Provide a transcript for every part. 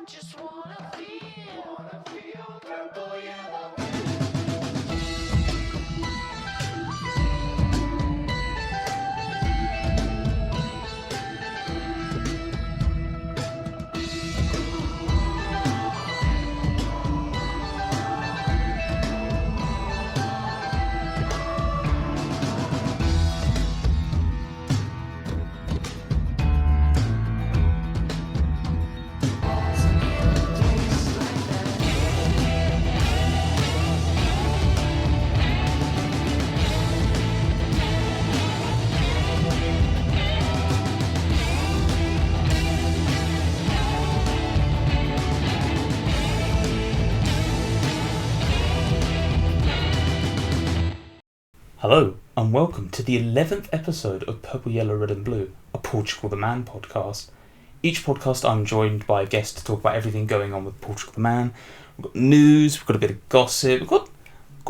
Just wanna feel purple yellow. Hello, and welcome to the 11th episode of Purple, Yellow, Red and Blue, a Portugal The Man podcast. Each podcast I'm joined by a guest to talk about everything going on with Portugal The Man. We've got news, we've got a bit of gossip, we've got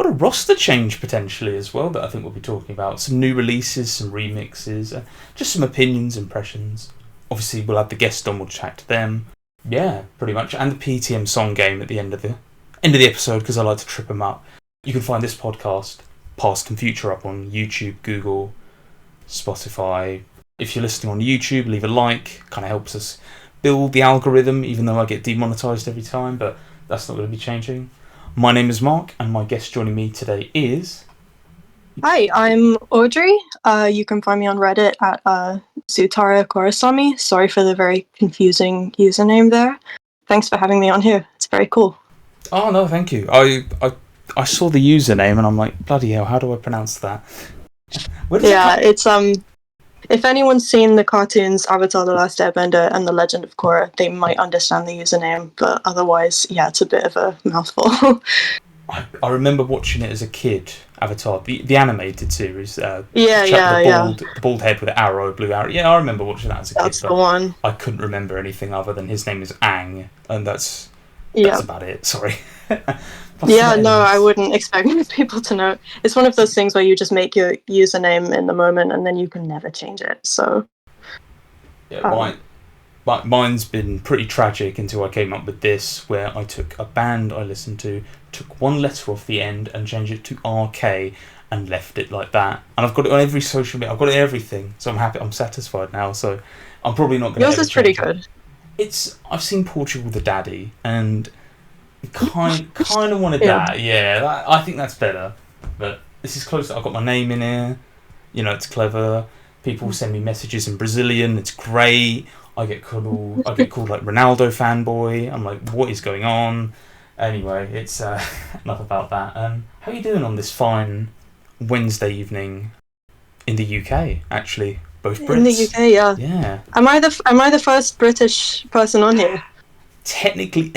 a roster change potentially as well that I think we'll be talking about. Some new releases, some remixes, just some opinions, impressions. Obviously we'll have the guest on, we'll chat to them. Yeah, pretty much. And the PTM song game at the end of the episode because I like to trip them up. You can find this podcast, past and future, up on YouTube, Google, Spotify. If you're listening on YouTube, leave a like. Kind of helps us build the algorithm, even though I get demonetized every time, but that's not going to be changing. My name is Mark, and my guest joining me today is... Hi, I'm Audrey. You can find me on Reddit at ZutaraKorrasami. Sorry for the very confusing username there. Thanks for having me on here. It's very cool. Oh, no, thank you. I saw the username and I'm like, bloody hell, how do I pronounce that? It's if anyone's seen the cartoons Avatar: The Last Airbender and The Legend of Korra, they might understand the username, but otherwise, yeah, it's a bit of a mouthful. I remember watching it as a kid, Avatar, the animated series. The bald head with the arrow, blue arrow. Yeah, I remember watching that as a kid. That's the one. I couldn't remember anything other than his name is Aang, and that's about it. Sorry. I wouldn't expect most people to know. It's one of those things where you just make your username in the moment and then you can never change it. So, yeah, mine's been pretty tragic until I came up with this, where I took a band I listened to, took one letter off the end and changed it to RK and left it like that. And I've got it on every social media. I've got it on everything, so I'm happy. I'm satisfied now. So I'm probably not going to. Yours is pretty good. I've seen Portugal the Daddy and. Kind of wanted that, yeah. I think that's better. But this is close. I've got my name in here. You know, it's clever. People send me messages in Brazilian. It's great. I get called like Ronaldo fanboy. I'm like, what is going on? Anyway, it's enough about that. How are you doing on this fine Wednesday evening in the UK? Actually, both Brits. In the UK, yeah. Yeah. Am I the first British person on here? Technically,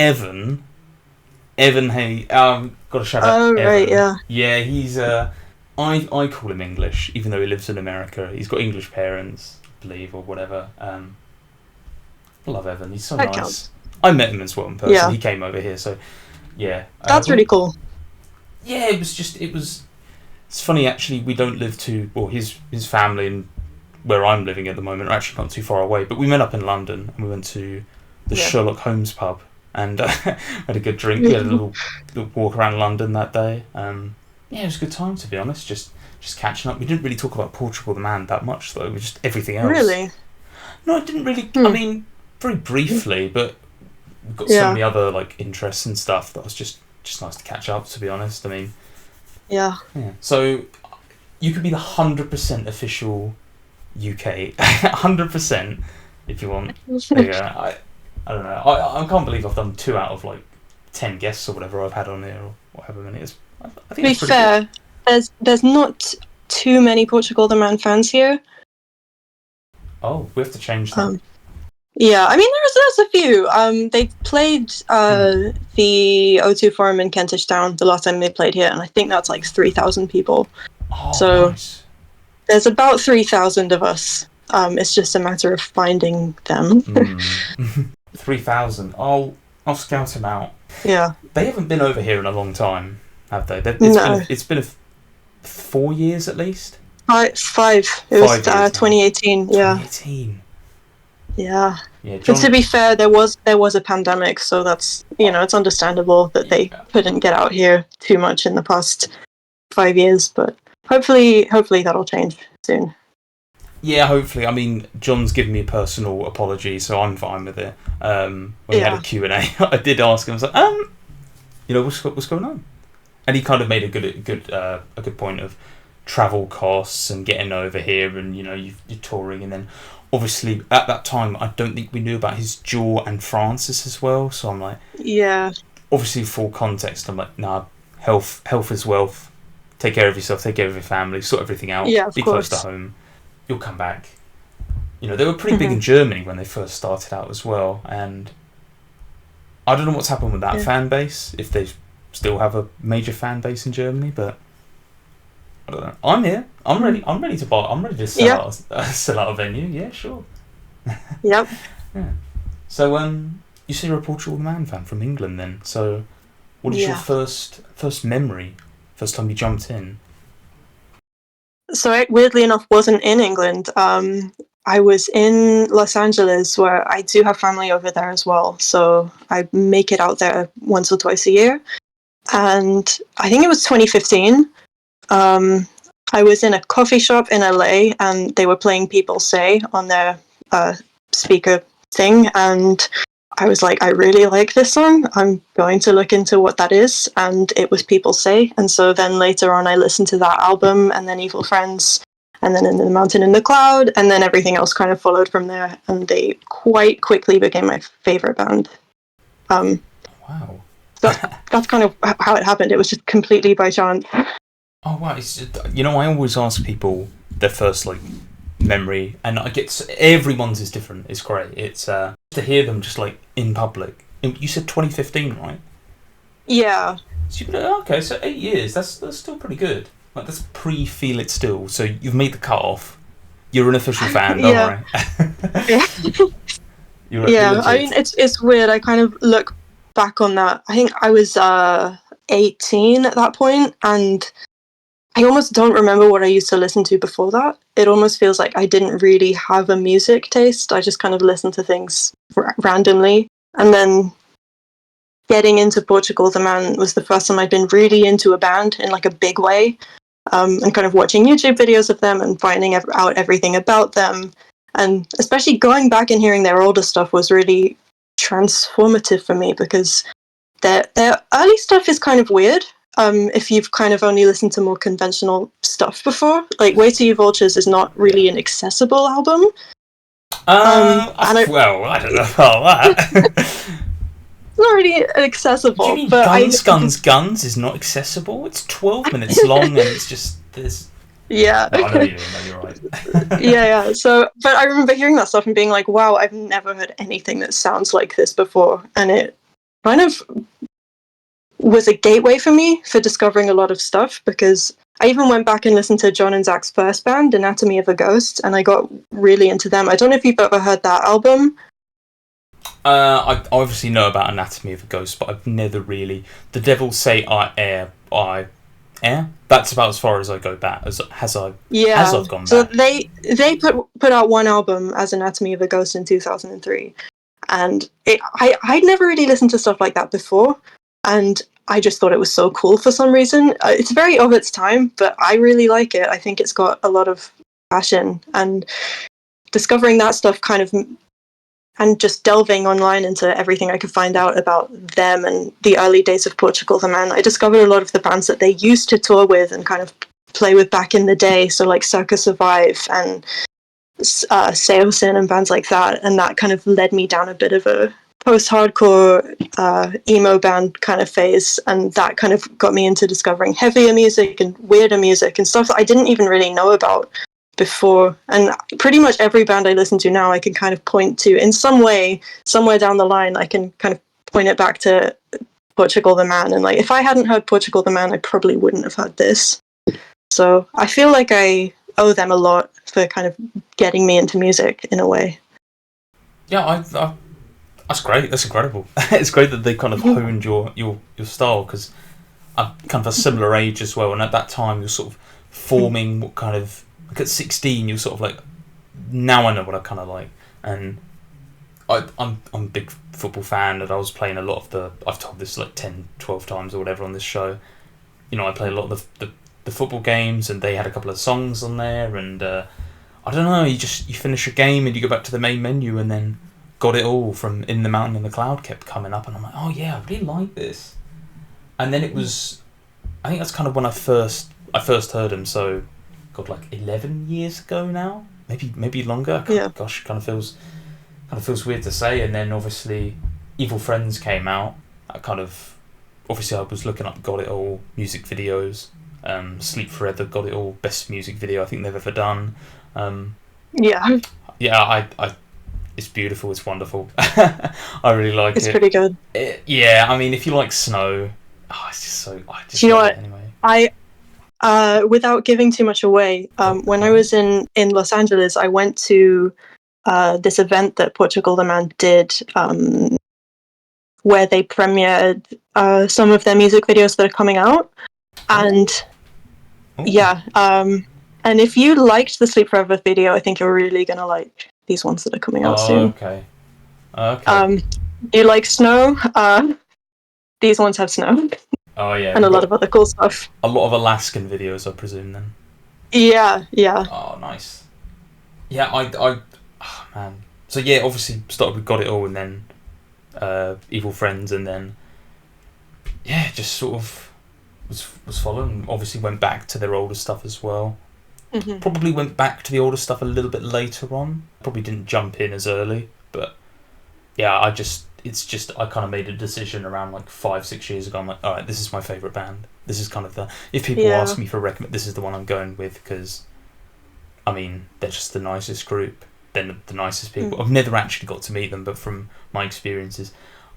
Evan, hey, got to shout out Evan. Right, yeah. Yeah, he's, I call him English, even though he lives in America. He's got English parents, I believe, or whatever. I love Evan, he's so nice. Counts. I met him as well in person, He came over here, so, yeah. That's really cool. Yeah, it's funny, actually, we don't live his family and where I'm living at the moment are actually not too far away, but we met up in London, and we went to the Sherlock Holmes pub, and had a good drink. We had a little walk around London that day. It was a good time, to be honest. Just catching up. We didn't really talk about Portugal the Man that much, though. We just everything else. Really? No, I didn't really. I mean, very briefly, but we've got so many other interests and stuff that was just nice to catch up. To be honest, I mean. Yeah. So you could be the 100% official UK, 100% if you want. There you go. I don't know. I can't believe I've done 2 out of 10 guests or whatever I've had on here, or however many it is. I think to be fair, there's not too many Portugal The Man fans here. Oh, we have to change that. Yeah, I mean there's a few. They played the O2 Forum in Kentish Town the last time they played here, and I think that's 3,000 people. Oh, so nice. There's about 3,000 of us. It's just a matter of finding them. 3,000. I'll scout them out. Yeah. They haven't been over here in a long time, have they? It's been 4 years at least. 5. It was 2018. Yeah. 2018. Yeah. Yeah, But to be fair, there was a pandemic, so that's, it's understandable that they couldn't get out here too much in the past 5 years, but hopefully that'll change soon. Yeah, hopefully. I mean, John's given me a personal apology, so I'm fine with it. When we had a Q&A, I did ask him, I was like, what's going on? And he kind of made a good point of travel costs and getting over here, and you're touring, and then obviously at that time I don't think we knew about his jaw and Francis as well. So I'm like, obviously full context. I'm like, nah, health is wealth. Take care of yourself. Take care of your family. Sort everything out. Be close to home. You'll come back. They were pretty big in Germany when they first started out as well, and I don't know what's happened with that fan base, if they still have a major fan base in Germany, but I don't know. I'm here. I'm ready to buy. I'm ready to sell out a venue. Yeah, sure. Yep. Yeah. So, you say you're a Portugal The Man fan from England then. So, what is your first memory? First time you jumped in? So it, weirdly enough, wasn't in England. I was in Los Angeles, where I do have family over there as well. So I make it out there once or twice a year. And I think it was 2015. I was in a coffee shop in LA, and they were playing People Say on their speaker thing, and I was like, I really like this song. I'm going to look into what that is, and it was People Say. And so then later on I listened to that album, and then Evil Friends, and then In the Mountain in the Cloud, and then everything else kind of followed from there, and they quite quickly became my favourite band. Wow. That's kind of how it happened. It was just completely by chance. Oh wow! It's just, I always ask people their first memory, and I get everyone's is different. It's great. It's to hear them just in public. You said 2015, right? Yeah. So 8 years. That's still pretty good. That's pre-Feel It Still. So you've made the cut off. You're an official fan, don't worry. I mean, it's weird. I kind of look back on that. I think I was 18 at that point, and I almost don't remember what I used to listen to before that. It almost feels like I didn't really have a music taste. I just kind of listened to things randomly. And then getting into Portugal The Man was the first time I'd been really into a band in a big way, and kind of watching YouTube videos of them and finding out everything about them. And especially going back and hearing their older stuff was really transformative for me, because their early stuff is kind of weird. If you've kind of only listened to more conventional stuff before, Way to You Vultures is not really an accessible album. I don't know about that. It's not really accessible. Do you mean but Guns is not accessible? It's 12 minutes long, and it's just this. Yeah. No, I know you're right. yeah. So, but I remember hearing that stuff and being like, wow, I've never heard anything that sounds like this before. And it kind of was a gateway for me for discovering a lot of stuff, because I even went back and listened to John and Zach's first band, Anatomy of a Ghost, and I got really into them. I don't know if you've ever heard that album. I obviously know about Anatomy of a Ghost, but I've never really. The Devil Say I Air. That's about as far as I go back. As I've gone back. So they put out one album as Anatomy of a Ghost in 2003, and I'd never really listened to stuff like that before, and I just thought it was so cool for some reason. It's very of its time, but I really like it. I think it's got a lot of passion, and discovering that stuff and just delving online into everything I could find out about them and the early days of Portugal The Man, I discovered a lot of the bands that they used to tour with and kind of play with back in the day. So Circa Survive and Seosin and bands like that. And that kind of led me down a bit of a post-hardcore emo band kind of phase. And that kind of got me into discovering heavier music and weirder music and stuff that I didn't even really know about before. And pretty much every band I listen to now I can kind of point to in some way, somewhere down the line, I can kind of point it back to Portugal The Man. And if I hadn't heard Portugal The Man, I probably wouldn't have heard this. So I feel like I owe them a lot for kind of getting me into music in a way. Yeah, that's great. That's incredible. It's great that they kind of honed your style, because I'm kind of a similar age as well, and at that time you're sort of forming what kind of, at 16 you're sort of now I know what I kind of like, and I'm a big football fan, and I was playing a lot of the. I've told this like 10, 12 times or whatever on this show. You know, I play a lot of the football games, and they had a couple of songs on there, and I don't know. You finish a game and you go back to the main menu, and then Got It All from In the Mountain in the Cloud kept coming up, and I'm like, oh yeah, I really like this. And then it was, I think that's kind of when I first heard him. So, God, like 11 years ago now, maybe longer. Yeah. Gosh, kind of feels weird to say. And then obviously, Evil Friends came out. Obviously I was looking up Got It All music videos. Sleep Forever, Got It All, best music video I think they've ever done. Yeah. Yeah, I it's beautiful, it's wonderful. I really like it. It's pretty good. Yeah, I mean, if you like snow, it's just so. I just you know love what? it anyway. Without giving too much away, when I was in Los Angeles, I went to this event that Portugal The Man did, where they premiered some of their music videos that are coming out, and and if you liked the Sleep Forever video, I think you're really gonna like these ones that are coming out soon. Okay. You like snow? These ones have snow. Oh yeah. And a lot of other cool stuff. A lot of Alaskan videos, I presume, then. Yeah. Oh, nice. Yeah, oh man. So yeah, obviously started with Got It All, and then Evil Friends, and then just sort of was following. Obviously went back to their older stuff as well. Mm-hmm. Probably went back to the older stuff a little bit later on. Probably didn't jump in as early, but yeah, I kind of made a decision around like 5-6 years ago. I'm like, all right, this is my favourite band. This is kind of if people ask me for a recommend, this is the one I'm going with, because I mean, they're just the nicest group. They're the nicest people. I've never actually got to meet them, but from my experiences,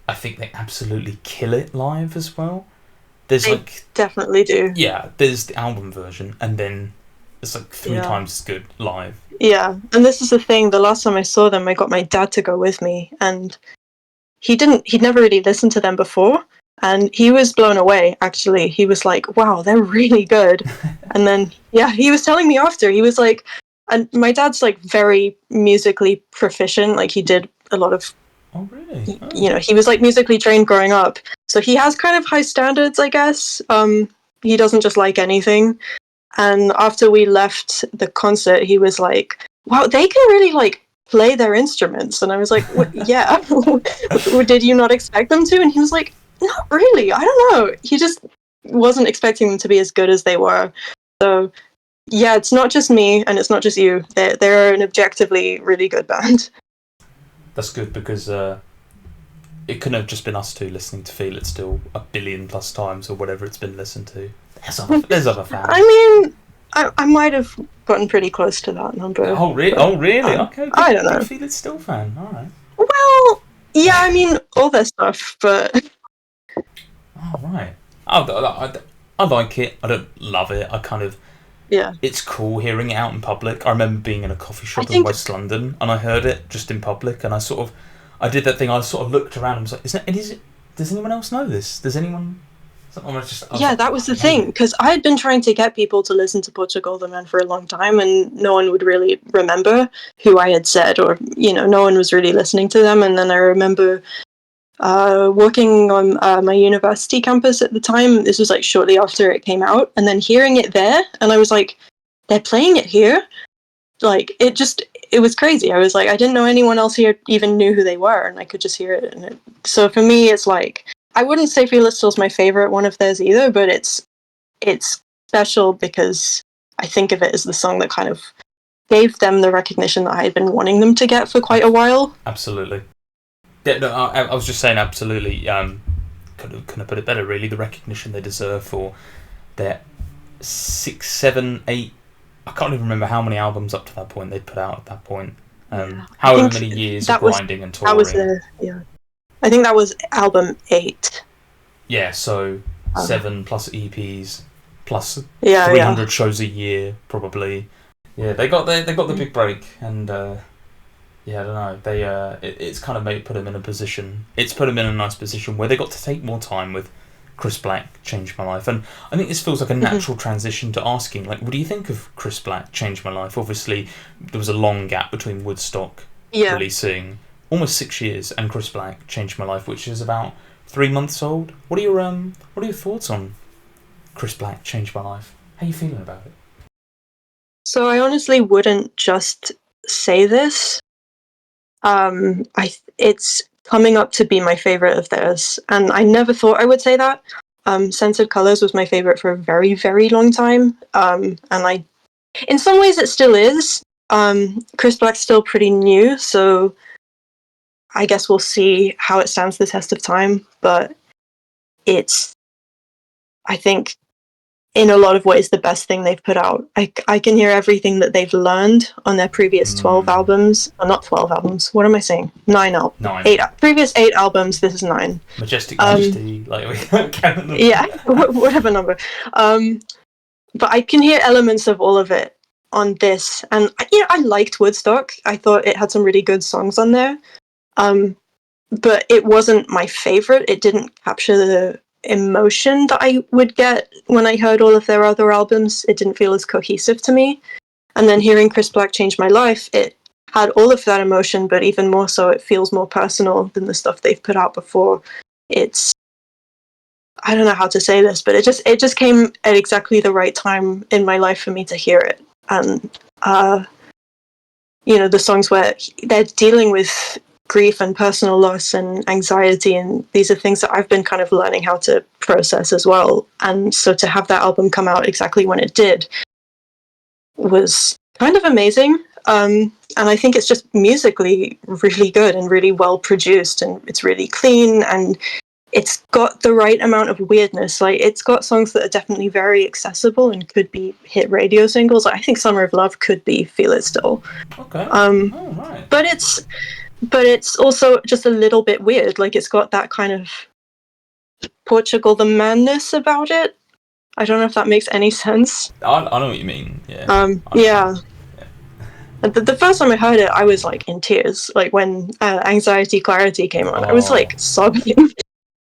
I think they absolutely kill it live as well. They definitely do. Yeah, there's the album version, and then it's like 3 times as good live. Yeah, and this is the thing. The last time I saw them, I got my dad to go with me, and he'd never really listened to them before, and he was blown away. Actually, he was like, "Wow, they're really good." And then he was telling me after, he was like, and my dad's like very musically proficient. Like he did a lot of. Oh really? Oh. You know, he was like musically trained growing up, so he has kind of high standards, I guess. He doesn't just like anything. And after we left the concert, he was like, "Wow, they can really like play their instruments." And I was like, "Yeah, did you not expect them to?" And he was like, "Not really. I don't know." He just wasn't expecting them to be as good as they were. So yeah, it's not just me, and it's not just you. They're an objectively really good band. That's good, because it couldn't have just been us two listening to Feel It Still 1 billion plus times, or whatever it's been listened to. There's other fans. I mean, I might have gotten pretty close to that number. Oh, really? Okay. I don't know. Feel It Still fan. All right. Well, yeah, I mean, all their stuff, but... Oh, right. I like it. I don't love it. I kind of... Yeah. It's cool hearing it out in public. I remember being in a coffee shop in West London, and I heard it just in public, and I did that thing. I sort of looked around and was like, does anyone else know this? Does anyone... That was the thing, because I had been trying to get people to listen to Portugal The Man for a long time, and no one would really remember who I had said, or, you know, no one was really listening to them. And then I remember working on my university campus at the time. This was like shortly after it came out, and then hearing it there, and I was like, they're playing it here? Like, it was crazy. I was like, I didn't know anyone else here even knew who they were, and I could just hear it. So for me, it's like, I wouldn't say Feel It Still's my favourite one of theirs either, but it's special because I think of it as the song that kind of gave them the recognition that I had been wanting them to get for quite a while. Absolutely. Yeah, no, I was just saying absolutely. Couldn't have put it better, really. The recognition they deserve for their 6, 7, 8... I can't even remember how many albums up to that point they'd put out at that point. However many years of grinding and touring. I think that was album 8. Yeah, so 7 plus EPs plus 300 shows a year, probably. Yeah, they got the big break, and I don't know. It's kind of put them in a position. It's put them in a nice position where they got to take more time with Chris Black, Changed My Life, and I think this feels like a natural transition to asking, like, what do you think of Chris Black, Changed My Life? Obviously, there was a long gap between Woodstock releasing almost 6 years, and Chris Black Changed My Life, which is about 3 months old. What are your thoughts on Chris Black Changed My Life? How are you feeling about it? So I honestly wouldn't just say this. It's coming up to be my favorite of theirs, and I never thought I would say that. Scented Colors was my favorite for a very, very long time, and in some ways it still is. Chris Black's still pretty new, so I guess we'll see how it stands the test of time, but it's, I think, in a lot of ways, the best thing they've put out. I can hear everything that they've learned on their previous 12 albums. Not 12 albums. What am I saying? 9 albums. 9. Previous 8 albums, this is 9. Majestic Majesty, like we can't count them. Yeah, whatever number. But I can hear elements of all of it on this. And, I liked Woodstock. I thought it had some really good songs on there. But it wasn't my favorite. It didn't capture the emotion that I would get when I heard all of their other albums. It didn't feel as cohesive to me. And then hearing Chris Black Change My Life, it had all of that emotion, but even more so, it feels more personal than the stuff they've put out before. It's, I don't know how to say this, but it just came at exactly the right time in my life for me to hear it. And the songs where they're dealing with grief and personal loss and anxiety, and these are things that I've been kind of learning how to process as well. And so to have that album come out exactly when it did was kind of amazing. And I think it's just musically really good and really well produced, and it's really clean, and it's got the right amount of weirdness. Like, it's got songs that are definitely very accessible and could be hit radio singles. I think Summer of Love could be Feel It Still. Okay. Right. But it's also just a little bit weird. Like, it's got that kind of Portugal the Man-ness about it. I don't know if that makes any sense. I know what you mean. Yeah. Yeah. The first time I heard it, I was like in tears. Like when Anxiety Clarity came on, I was like sobbing.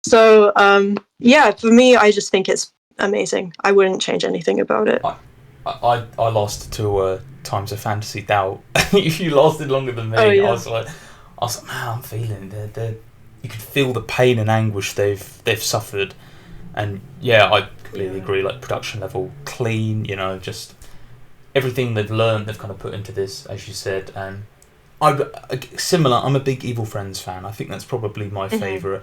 So for me, I just think it's amazing. I wouldn't change anything about it. I lost to Times of Fantasy Doubt. You lasted longer than me. Oh, yeah. I was like, man, I'm feeling it. You could feel the pain and anguish they've suffered, and I completely agree. Like, production level, clean. Just everything they've learned, they've kind of put into this, as you said. And I'm a big Evil Friends fan. I think that's probably my favourite.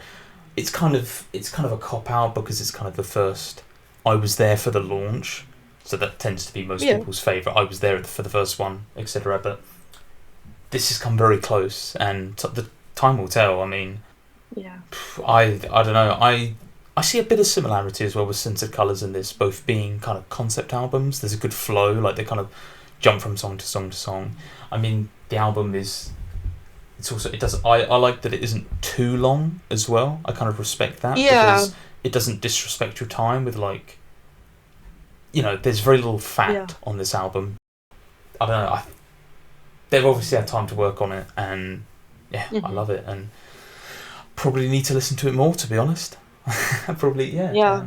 It's kind of a cop out because it's kind of the first. I was there for the launch, so that tends to be most people's favourite. I was there for the first one, etc. But this has come very close, and the time will tell. I mean, I don't know. I see a bit of similarity as well with Scented Colors in this, both being kind of concept albums. There's a good flow, like they kind of jump from song to song to song. I mean, the album is. It's also I like that it isn't too long as well. I kind of respect that because it doesn't disrespect your time with, like, there's very little fat on this album. I don't know. They've obviously had time to work on it, and I love it, and probably need to listen to it more, to be honest. Probably, yeah.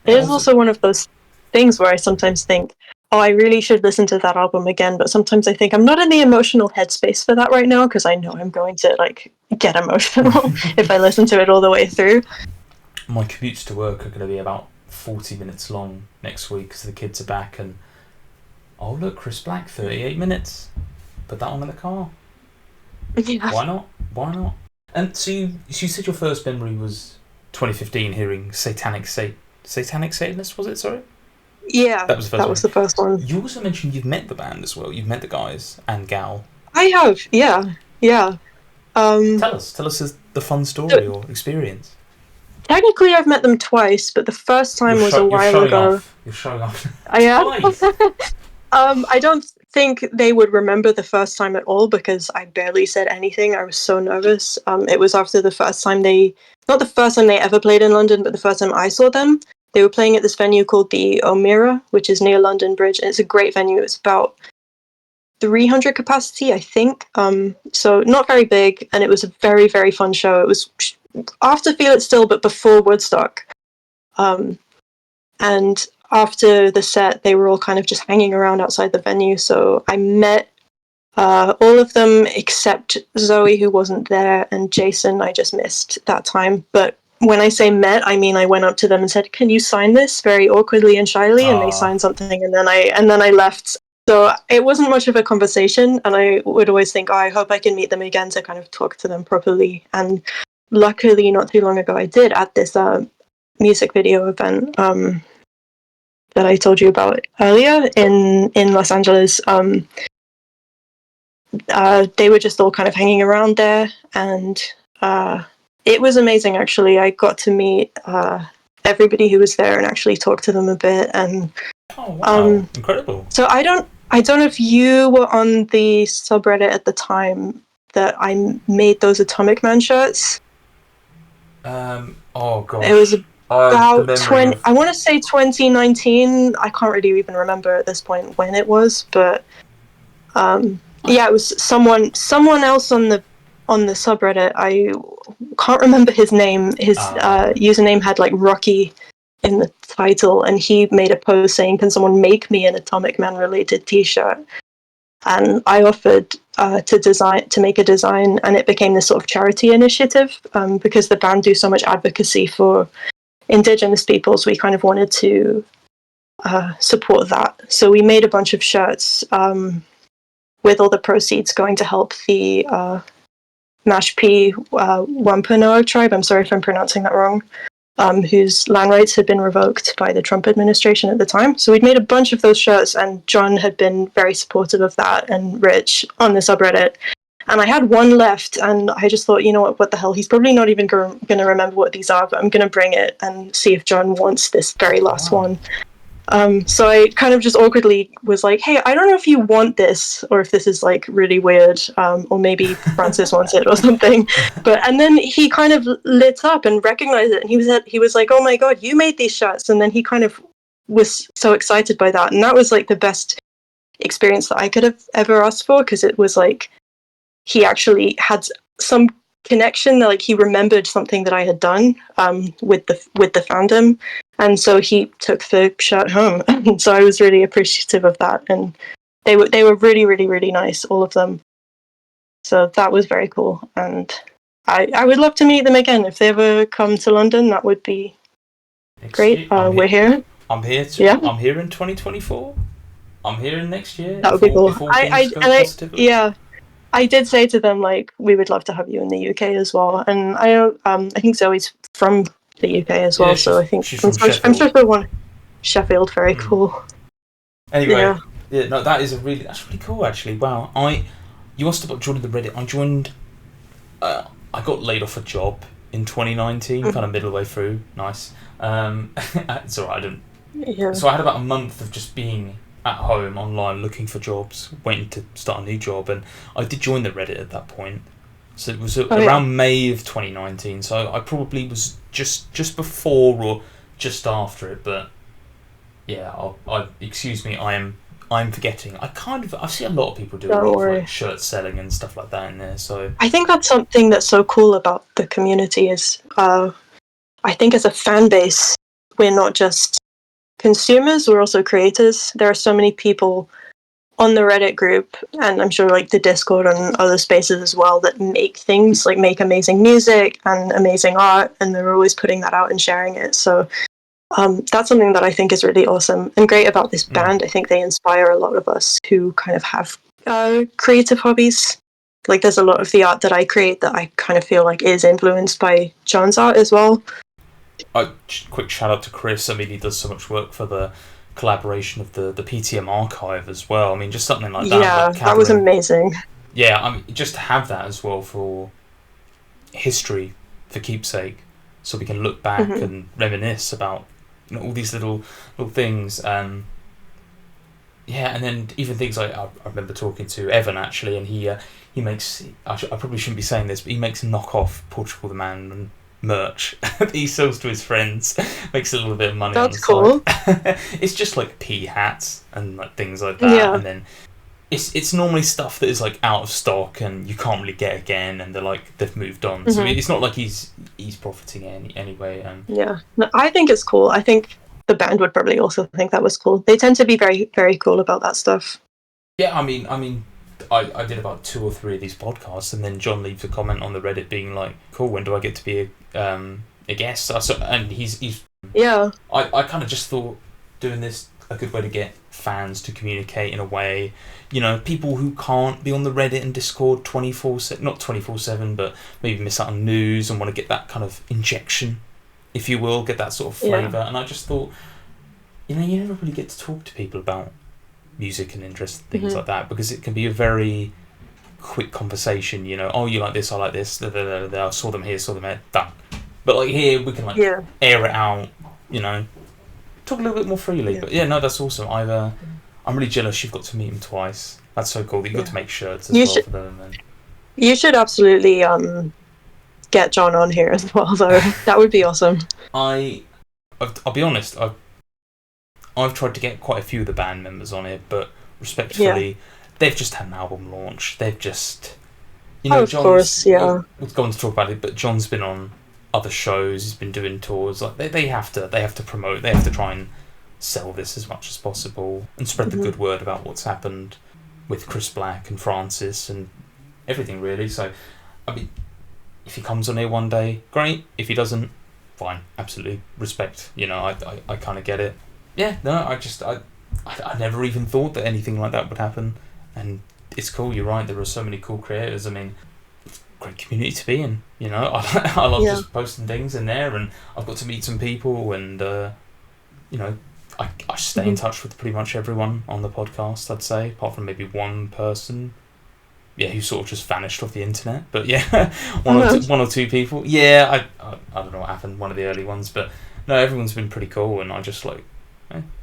It is also one of those things where I sometimes think, I really should listen to that album again, but sometimes I think I'm not in the emotional headspace for that right now, because I know I'm going to, like, get emotional if I listen to it all the way through. My commutes to work are going to be about 40 minutes long next week because the kids are back, and look, Chris Black, 38 minutes. Put that on in the car. Yeah. Why not? And so you said your first memory was 2015, hearing Satanic Satanist, was it? Sorry? Yeah, that was the first one. You also mentioned you've met the band as well. You've met the guys and gal. I have, yeah. Tell us the fun story or experience. Technically, I've met them twice, but the first time was a while ago. You're showing off. I am. I don't think they would remember the first time at all because I barely said anything. I was so nervous. It was after the first time not the first time they ever played in London, but the first time I saw them. They were playing at this venue called the O'Meara, which is near London Bridge, and it's a great venue. It's about 300 capacity, I think. So not very big, and it was a very, very fun show. It was after Feel It Still, but before Woodstock. And after the set, they were all kind of just hanging around outside the venue. So I met All of them except Zoe, who wasn't there, and Jason, I just missed that time. But when I say met, I mean I went up to them and said, "Can you sign this?" very awkwardly and shyly, and they signed something, and then I left. So it wasn't much of a conversation, and I would always think, "Oh, I hope I can meet them again to kind of talk to them properly." And luckily, not too long ago, I did at this music video event that I told you about earlier in Los Angeles. They were just all kind of hanging around there, and it was amazing. Actually, I got to meet everybody who was there and actually talk to them a bit. And oh wow, incredible! So I don't know if you were on the subreddit at the time that I made those Atomic Man shirts. Oh god, it was about 20. I want to say 2019. I can't really even remember at this point when it was, but yeah, it was someone else on the subreddit. I can't remember his name. His username had like Rocky in the title, and he made a post saying, "Can someone make me an Atomic Man related T-shirt?" And I offered to make a design, and it became this sort of charity initiative because the band do so much advocacy for Indigenous peoples. We kind of wanted to support that, so we made a bunch of shirts. With all the proceeds going to help the Mashpee Wampanoag tribe. I'm sorry if I'm pronouncing that wrong. Whose land rights had been revoked by the Trump administration at the time. So we'd made a bunch of those shirts, and John had been very supportive of that, and Rich on the subreddit. And I had one left, and I just thought, you know what the hell? He's probably not even going to remember what these are, but I'm going to bring it and see if John wants this very last one. So I kind of just awkwardly was like, "Hey, I don't know if you want this or if this is like really weird, or maybe Francis wants it or something." And then he kind of lit up and recognized it, and he was like, "Oh my god, you made these shirts!" And then he kind of was so excited by that, and that was like the best experience that I could have ever asked for, because it was like he actually had some connection, like he remembered something that I had done with the fandom. And so he took the shirt home. And so I was really appreciative of that. And they were really, really, really nice, all of them. So that was very cool. And I would love to meet them again. If they ever come to London, that would be great. We're here. I'm here too. Yeah. I'm here in 2024. I'm here in next year. That would be cool. I did say to them, like, we would love to have you in the UK as well. And I think Zoe's from the UK as well, so I think I'm sure they want Sheffield. Very cool. Anyway, no, that's really cool actually. Wow, you must have joined the Reddit. I joined. I got laid off a job in 2019, kind of middle way through. Nice. It's alright. I didn't. Yeah. So I had about a month of just being at home online looking for jobs, waiting to start a new job, and I did join the Reddit at that point. So it was around May of 2019. So I probably was just before or just after it. But yeah, excuse me, I'm forgetting. I see a lot of people do a lot of like shirt selling and stuff like that in there. So I think that's something that's so cool about the community is I think as a fan base, we're not just consumers, we're also creators. There are so many people on the Reddit group, and I'm sure like the Discord and other spaces as well, that make things, like make amazing music and amazing art, and they're always putting that out and sharing it. So that's something that I think is really awesome and great about this band. I think they inspire a lot of us who kind of have creative hobbies. Like there's a lot of the art that I create that I kind of feel like is influenced by John's art as well. Quick shout out to Chris. I mean, he does so much work for the collaboration of the PTM archive as well. I mean, just something like that. Yeah, that was amazing. Yeah, I mean, just to have that as well for history, for keepsake, so we can look back and reminisce about all these little things. Yeah, and then even things like I remember talking to Evan actually, and he makes. I probably shouldn't be saying this, but he makes knockoff Portugal the Man and merch that he sells to his friends. Makes a little bit of money. That's cool. It's just like pea hats and like things like that, and then it's normally stuff that is like out of stock and you can't really get again, and they've moved on. So it's not like he's profiting anyway. Yeah, no, I think it's cool. I think the band would probably also think that was cool. They tend to be very, very cool about that stuff. Yeah, I mean, I did about 2 or 3 of these podcasts, and then John leaves a comment on the Reddit being like, "Cool, when do I get to be a guest?" And he's Yeah. I kind of just thought doing this a good way to get fans to communicate in a way, you know, people who can't be on the Reddit and Discord 24/7, not 24/7, but maybe miss out on news and want to get that kind of injection, if you will, get that sort of flavour. And I just thought, you know, you never really get to talk to people about music and interest and things like that, because it can be a very quick conversation, you know, oh, you like this, I like this, I saw them here, saw them there, done. But like here, we can like air it out, you know, talk a little bit more freely. Yeah. But yeah, no, that's awesome. I'm really jealous you've got to meet them twice. That's so cool that you got to make shirts as well for them. And you should absolutely get John on here as well, though. That would be awesome. I'll be honest, I've tried to get quite a few of the band members on here, but respectfully, they've just had an album launch. They've just, you know, of course, we'll go on to talk about it, but John's been on other shows, he's been doing tours. Like they have to promote, they have to try and sell this as much as possible and spread the good word about what's happened with Chris Black and Francis and everything, really. So, I mean, if he comes on here one day, great. If he doesn't, fine. Absolutely respect. You know, I kind of get it. Yeah, no, I never even thought that anything like that would happen, and it's cool. You're right. There are so many cool creators. I mean, it's a great community to be in. You know, I love just posting things in there, and I've got to meet some people, and you know, I stay in touch with pretty much everyone on the podcast. I'd say, apart from maybe one person, who sort of just vanished off the internet. But yeah, one or two people. Yeah, I don't know what happened. One of the early ones, but no, everyone's been pretty cool, and I just like.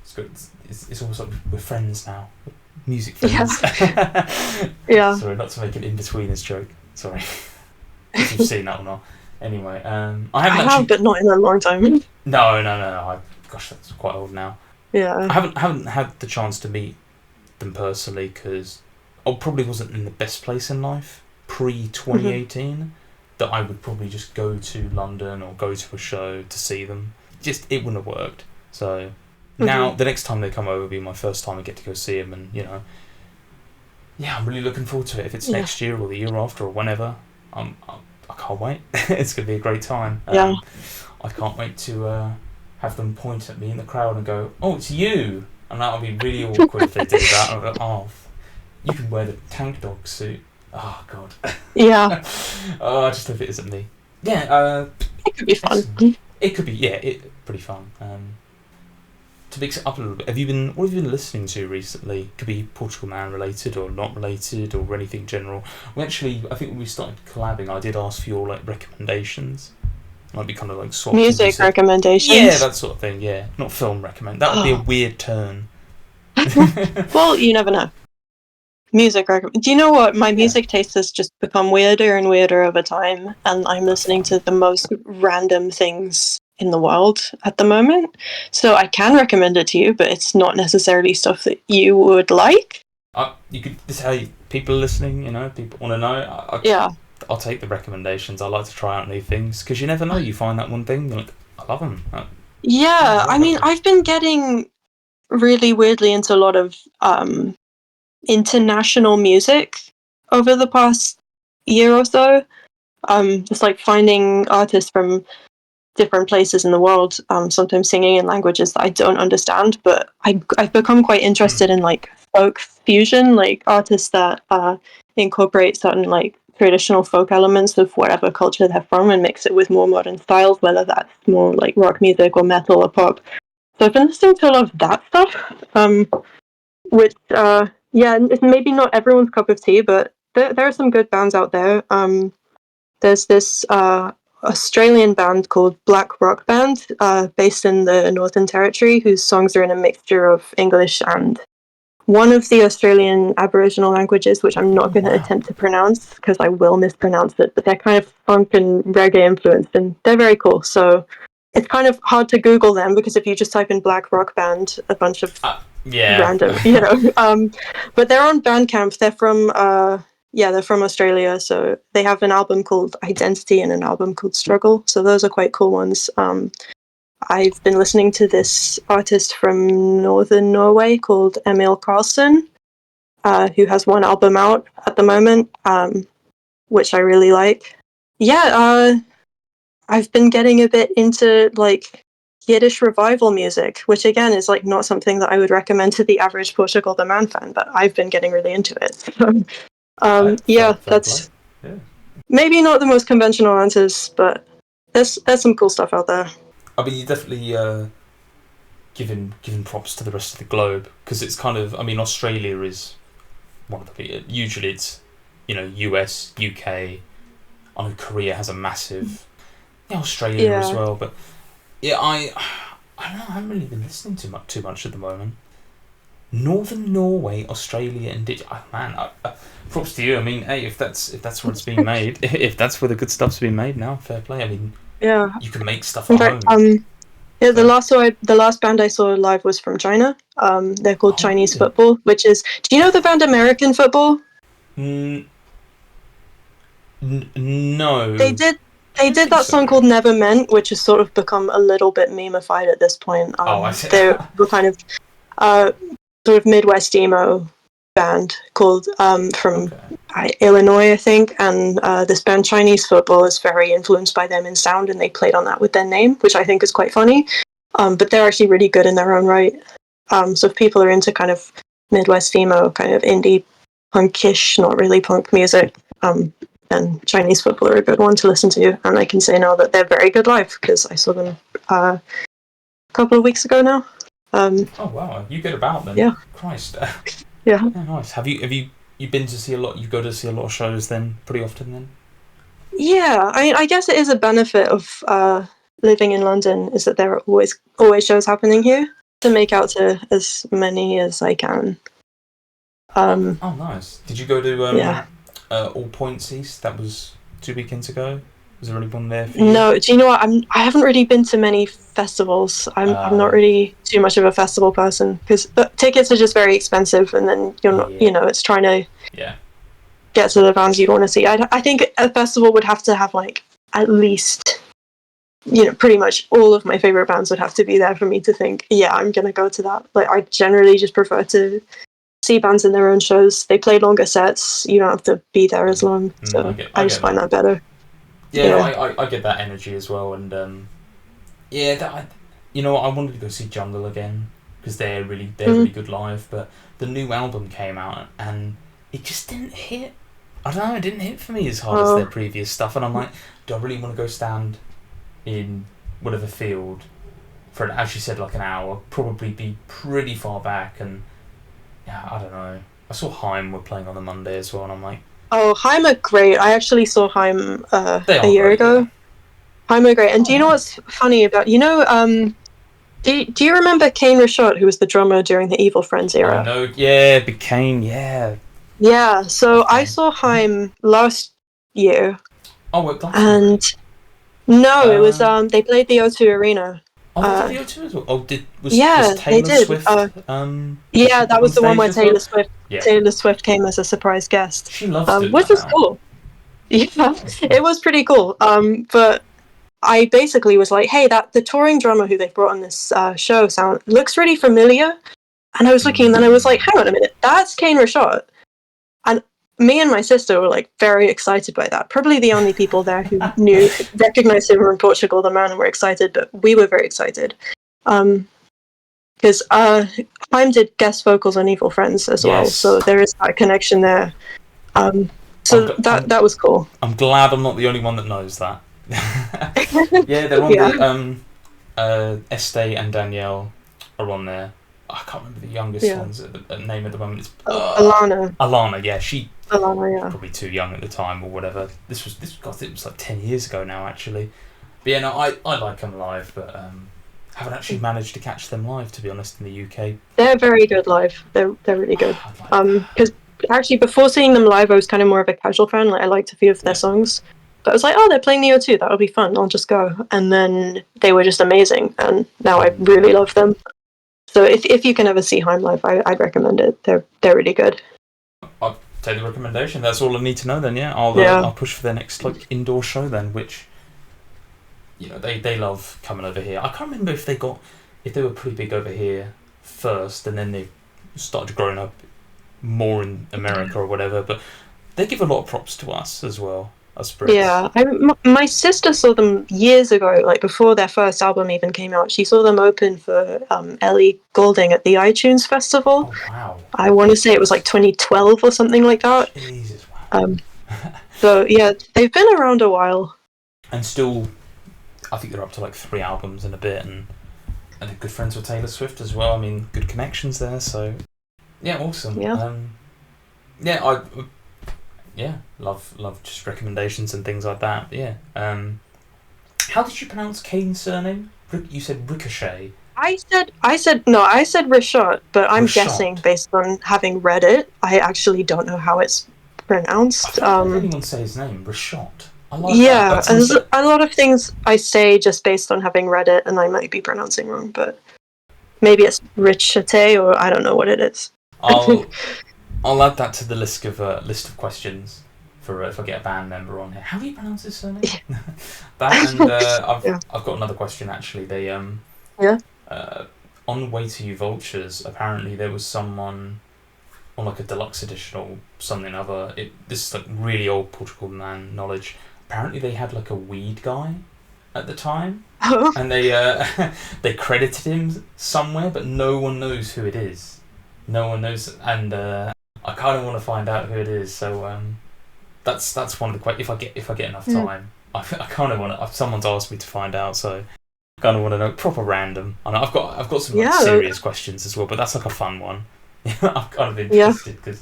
It's good. It's almost like we're friends now. Music friends. Yeah. Sorry, not to make an in-betweeners joke. Sorry. If you've seen that or not. Anyway, I have, but not in a long time. No. Gosh, that's quite old now. Yeah. I haven't had the chance to meet them personally because I probably wasn't in the best place in life pre-2018 that I would probably just go to London or go to a show to see them. Just, it wouldn't have worked. So... Now, the next time they come over will be my first time I get to go see them, and, you know, I'm really looking forward to it. If it's next year or the year after or whenever, I can't wait. It's going to be a great time. I can't wait to have them point at me in the crowd and go, "Oh, it's you!" And that would be really awkward if they did that. I'd go, "Oh, you can wear the tank dog suit." Oh, God. Yeah. I just hope it isn't me. Yeah. It could be fun. It could be, pretty fun. To mix it up a little bit, what have you been listening to recently? Could be Portugal Man related or not related or anything general. I think when we started collabing, I did ask for your like recommendations. Might be kind of like swap music recommendations. Yeah, that sort of thing. Yeah, not film recommend. That would be a weird turn. Well, you never know. Music recommend. Do you know what? My music taste has just become weirder and weirder over time, and I'm listening to the most random things in the world at the moment. So I can recommend it to you, but it's not necessarily stuff that you would like. You could. This is how people are listening. You know, people want to know. I'll take the recommendations. I like to try out new things because you never know. You find that one thing, you're like, I love them. I mean, I've been getting really weirdly into a lot of international music over the past year or so. Just like finding artists from different places in the world, sometimes singing in languages that I don't understand, but I've become quite interested in like folk fusion, like artists that incorporate certain like traditional folk elements of whatever culture they're from and mix it with more modern styles, whether that's more like rock music or metal or pop. So I've been listening to a lot of that stuff, which it's maybe not everyone's cup of tea, but there are some good bands out there. There's this Australian band called Black Rock Band, based in the Northern Territory, whose songs are in a mixture of English and one of the Australian Aboriginal languages, which I'm not going to attempt to pronounce because I will mispronounce it, but they're kind of funk and reggae influenced, and they're very cool. So it's kind of hard to Google them because if you just type in Black Rock Band, a bunch of random, but they're on Bandcamp. They're from Australia, so they have an album called Identity and an album called Struggle, so those are quite cool ones. I've been listening to this artist from northern Norway called Emil Karlsson, who has one album out at the moment, which I really like. Yeah, I've been getting a bit into like Yiddish revival music, which again is like not something that I would recommend to the average Portugal The Man fan, but I've been getting really into it. Yeah, that's maybe not the most conventional answers, but there's some cool stuff out there. I mean, you definitely giving props to the rest of the globe, because it's kind of, I mean, Australia is one of the, usually it's, you know, US, UK. I know Korea has a massive, Australia as well, but yeah, I don't know, I haven't really been listening too much at the moment. Northern Norway, Australia, and props to you. I mean, hey, if that's where it's being made, if that's where the good stuff's being made now, fair play. I mean, you can make stuff at home. Yeah, the last band I saw live was from China. They're called Chinese Football, which is. Do you know the band American Football? No. They did that song called Never Meant, which has sort of become a little bit meme-ified at this point. I see. They were kind of sort of Midwest emo band called from Illinois, I think, and this band Chinese Football is very influenced by them in sound, and they played on that with their name, which I think is quite funny. But they're actually really good in their own right. So if people are into kind of Midwest emo, kind of indie punkish, not really punk music, then Chinese Football are a good one to listen to. And I can say now that they're very good live, because I saw them a couple of weeks ago now. Oh wow, you get about then. Yeah. Christ. Yeah. Nice. Have you been to see a lot? You go to see a lot of shows then, pretty often then? Yeah, I guess it is a benefit of living in London, is that there are always shows happening here, to make out to as many as I can. Oh nice. Did you go to All Points East? That was 2 weekends ago. Was there anyone there for you? No, do you know what? I haven't really been to many festivals. I'm not really too much of a festival person, because tickets are just very expensive, and then you're not, it's trying to get to the bands you want to see. I think a festival would have to have like at least, pretty much all of my favorite bands would have to be there for me to think, I'm gonna go to that. Like, I generally just prefer to see bands in their own shows. They play longer sets. You don't have to be there as long. So I just find that better. I get that energy as well, and I wanted to go see Jungle again, because they're really good live. But the new album came out and it just didn't hit. I don't know, it didn't hit for me as hard as their previous stuff, and I'm like, do I really want to go stand in whatever field for, as you said, like an hour? Probably be pretty far back, and I don't know. I saw Haim were playing on the Monday as well, and I'm like, oh, Haim are great. I actually saw Haim a year ago. Yeah. Haim are great. And do you know what's funny about, do you remember Kane Ricochette, who was the drummer during the Evil Friends era? I know, yeah, but Kane, yeah. Yeah, so I saw Haim last year. Oh, what, last year? No, it was, they played the O2 Arena. Oh, they did the O2 as well? Oh, was Taylor they did. Swift? That was the one where Taylor Swift came as a surprise guest. She loves it. Which was cool. Yeah, it was pretty cool. But I basically was like, hey, the touring drummer who they brought on this show looks really familiar. And I was looking, and then I was like, hang on a minute, that's Kane Ricochette. And me and my sister were like very excited by that. Probably the only people there who recognized him from Portugal The Man and were excited, but we were very excited. Because Haim did guest vocals on Evil Friends as well, so there is that connection there. So that was cool. I'm glad I'm not the only one that knows that. Yeah, they're on the Estee and Danielle are on there. I can't remember the youngest one's name at the moment. It's Alana. Alana, yeah, she. Alana, yeah. Probably too young at the time or whatever. This was it was like 10 years ago now, actually. But yeah, no, I like them live, but haven't actually managed to catch them live, to be honest, in the UK. They're very good live. They're really good. Because actually before seeing them live, I was kind of more of a casual fan. Like, I liked a few of their songs. But I was like, oh, they're playing the O2. That'll be fun. I'll just go. And then they were just amazing. And now I really love them. So if you can ever see Haim live, I'd recommend it. They're really good. I'll take the recommendation. That's all I need to know then, yeah? I'll push for their next indoor show then, which, they love coming over here. I can't remember if they were pretty big over here first and then they started growing up more in America or whatever, but they give a lot of props to us as well, us Brits. Yeah, my sister saw them years ago, like before their first album even came out. She saw them open for Ellie Goulding at the iTunes Festival. Oh, wow. I want to say it was like 2012 or something like that. Jesus, wow. So yeah, they've been around a while. And still, I think they're up to like 3 albums and a bit, and they're good friends with Taylor Swift as well. I mean, good connections there, so yeah, awesome. Yeah. Love just recommendations and things like that. Yeah. How did you pronounce Kane's surname? You said Ricochet. I said Ricochette, but I'm Ricochette. guessing based on having read it. I actually don't know how it's pronounced. I don't heard anyone say his name, Ricochette. I like yeah, that. there's a lot of things I say just based on having read it, and I might be pronouncing wrong, but maybe it's Ricochette, or I don't know what it is. I'll add that to the list of questions for if I get a band member on here. How do you pronounce his surname? That, and I've got another question actually. They on the way to you Vultures, apparently there was someone on like a deluxe edition or something other. This is like really old Portugal The Man knowledge. Apparently they had like a weed guy at the time, and they credited him somewhere, but no one knows who it is. No one knows, and I kind of want to find out who it is. So that's one of the questions. If I get enough time, I kind of want to. Someone's asked me to find out, so I kind of want to know. Proper random. I know I've got some like, serious questions as well, but that's like a fun one. I'm kind of interested because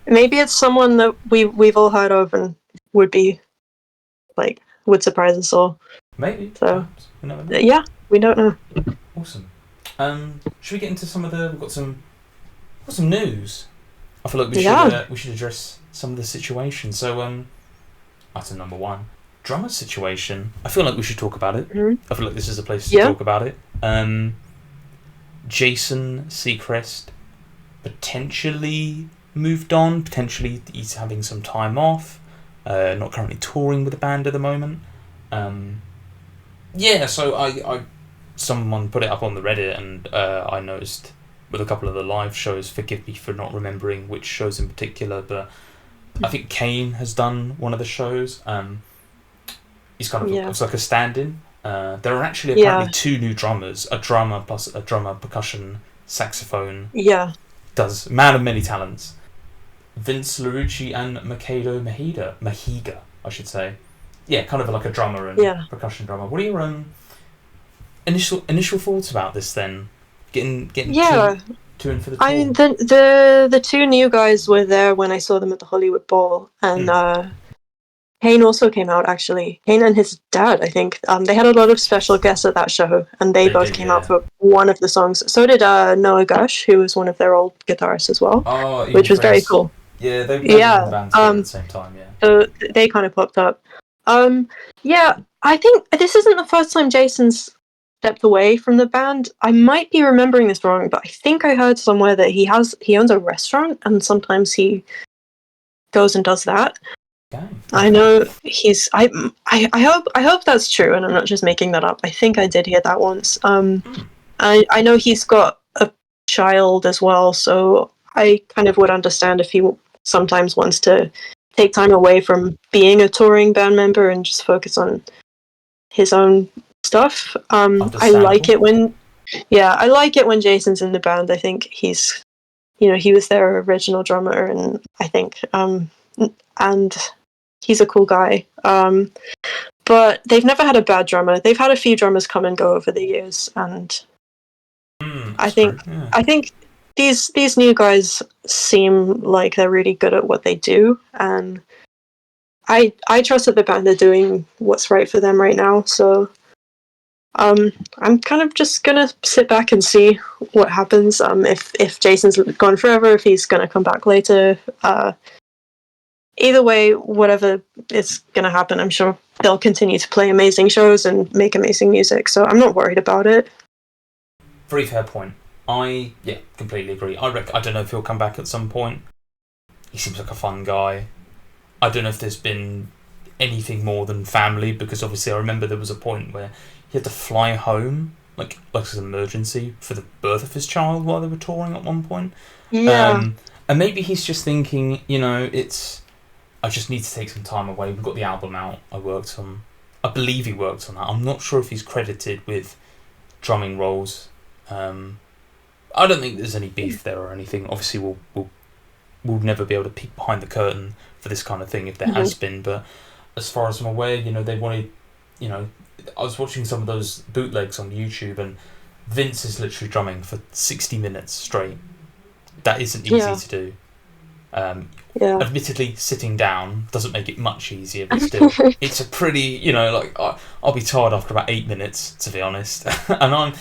maybe it's someone that we've all heard of and would surprise us all. Maybe. So we never know. Yeah, we don't know. Awesome. Should we get into some of the? We've got some news. I feel like we should address some of the situation. So item number 1, drummer situation. I feel like we should talk about it. I feel like this is a place to talk about it. Jason Seacrest potentially moved on. Potentially he's having some time off. Not currently touring with the band at the moment. So I someone put it up on the Reddit, and I noticed with a couple of the live shows, forgive me for not remembering which shows in particular, but I think Kane has done one of the shows. He's kind of looks like a stand-in. There are actually apparently 2 new drummers, a drummer plus a drummer, percussion, saxophone. Yeah. Does man of many talents. Vince LaRucci and Makedo Mahiga, I should say. Yeah, kind of like a drummer and percussion drummer. What are your initial thoughts about this then? Getting two in for the tour. I mean, the 2 new guys were there when I saw them at the Hollywood Bowl, and Kane also came out actually. Kane and his dad, I think. They had a lot of special guests at that show, and they both came out for one of the songs. So did Noah Gush, who was one of their old guitarists as well, which was very cool. Yeah, they were in the band at the same time. Yeah. So they kind of popped up. I think this isn't the first time Jason's stepped away from the band. I might be remembering this wrong, but I think I heard somewhere that he owns a restaurant, and sometimes he goes and does that. Okay. I know he's. I hope that's true, and I'm not just making that up. I think I did hear that once. I know he's got a child as well, so I kind of would understand if he sometimes wants to take time away from being a touring band member and just focus on his own stuff. I like it when Jason's in the band. I think he's, he was their original drummer, and I think, and he's a cool guy. But they've never had a bad drummer. They've had a few drummers come and go over the years, and I think these new guys seem like they're really good at what they do, and I trust that the band are doing what's right for them right now. So I'm kind of just gonna sit back and see what happens. If Jason's gone forever, if he's gonna come back later. Either way, whatever is gonna happen, I'm sure they'll continue to play amazing shows and make amazing music. So I'm not worried about it. Very fair point. I completely agree. I don't know if he'll come back at some point. He seems like a fun guy. I don't know if there's been anything more than family, because obviously I remember there was a point where he had to fly home, like as an emergency, for the birth of his child while they were touring at one point. Yeah. And maybe he's just thinking, I just need to take some time away. We've got the album out. I believe he worked on that. I'm not sure if he's credited with drumming roles. I don't think there's any beef there or anything. Obviously, we'll never be able to peek behind the curtain for this kind of thing if there has been. But as far as I'm aware, they wanted, I was watching some of those bootlegs on YouTube, and Vince is literally drumming for 60 minutes straight. That isn't easy to do. Admittedly, sitting down doesn't make it much easier, but still, it's a pretty, I'll be tired after about 8 minutes, to be honest. And I'm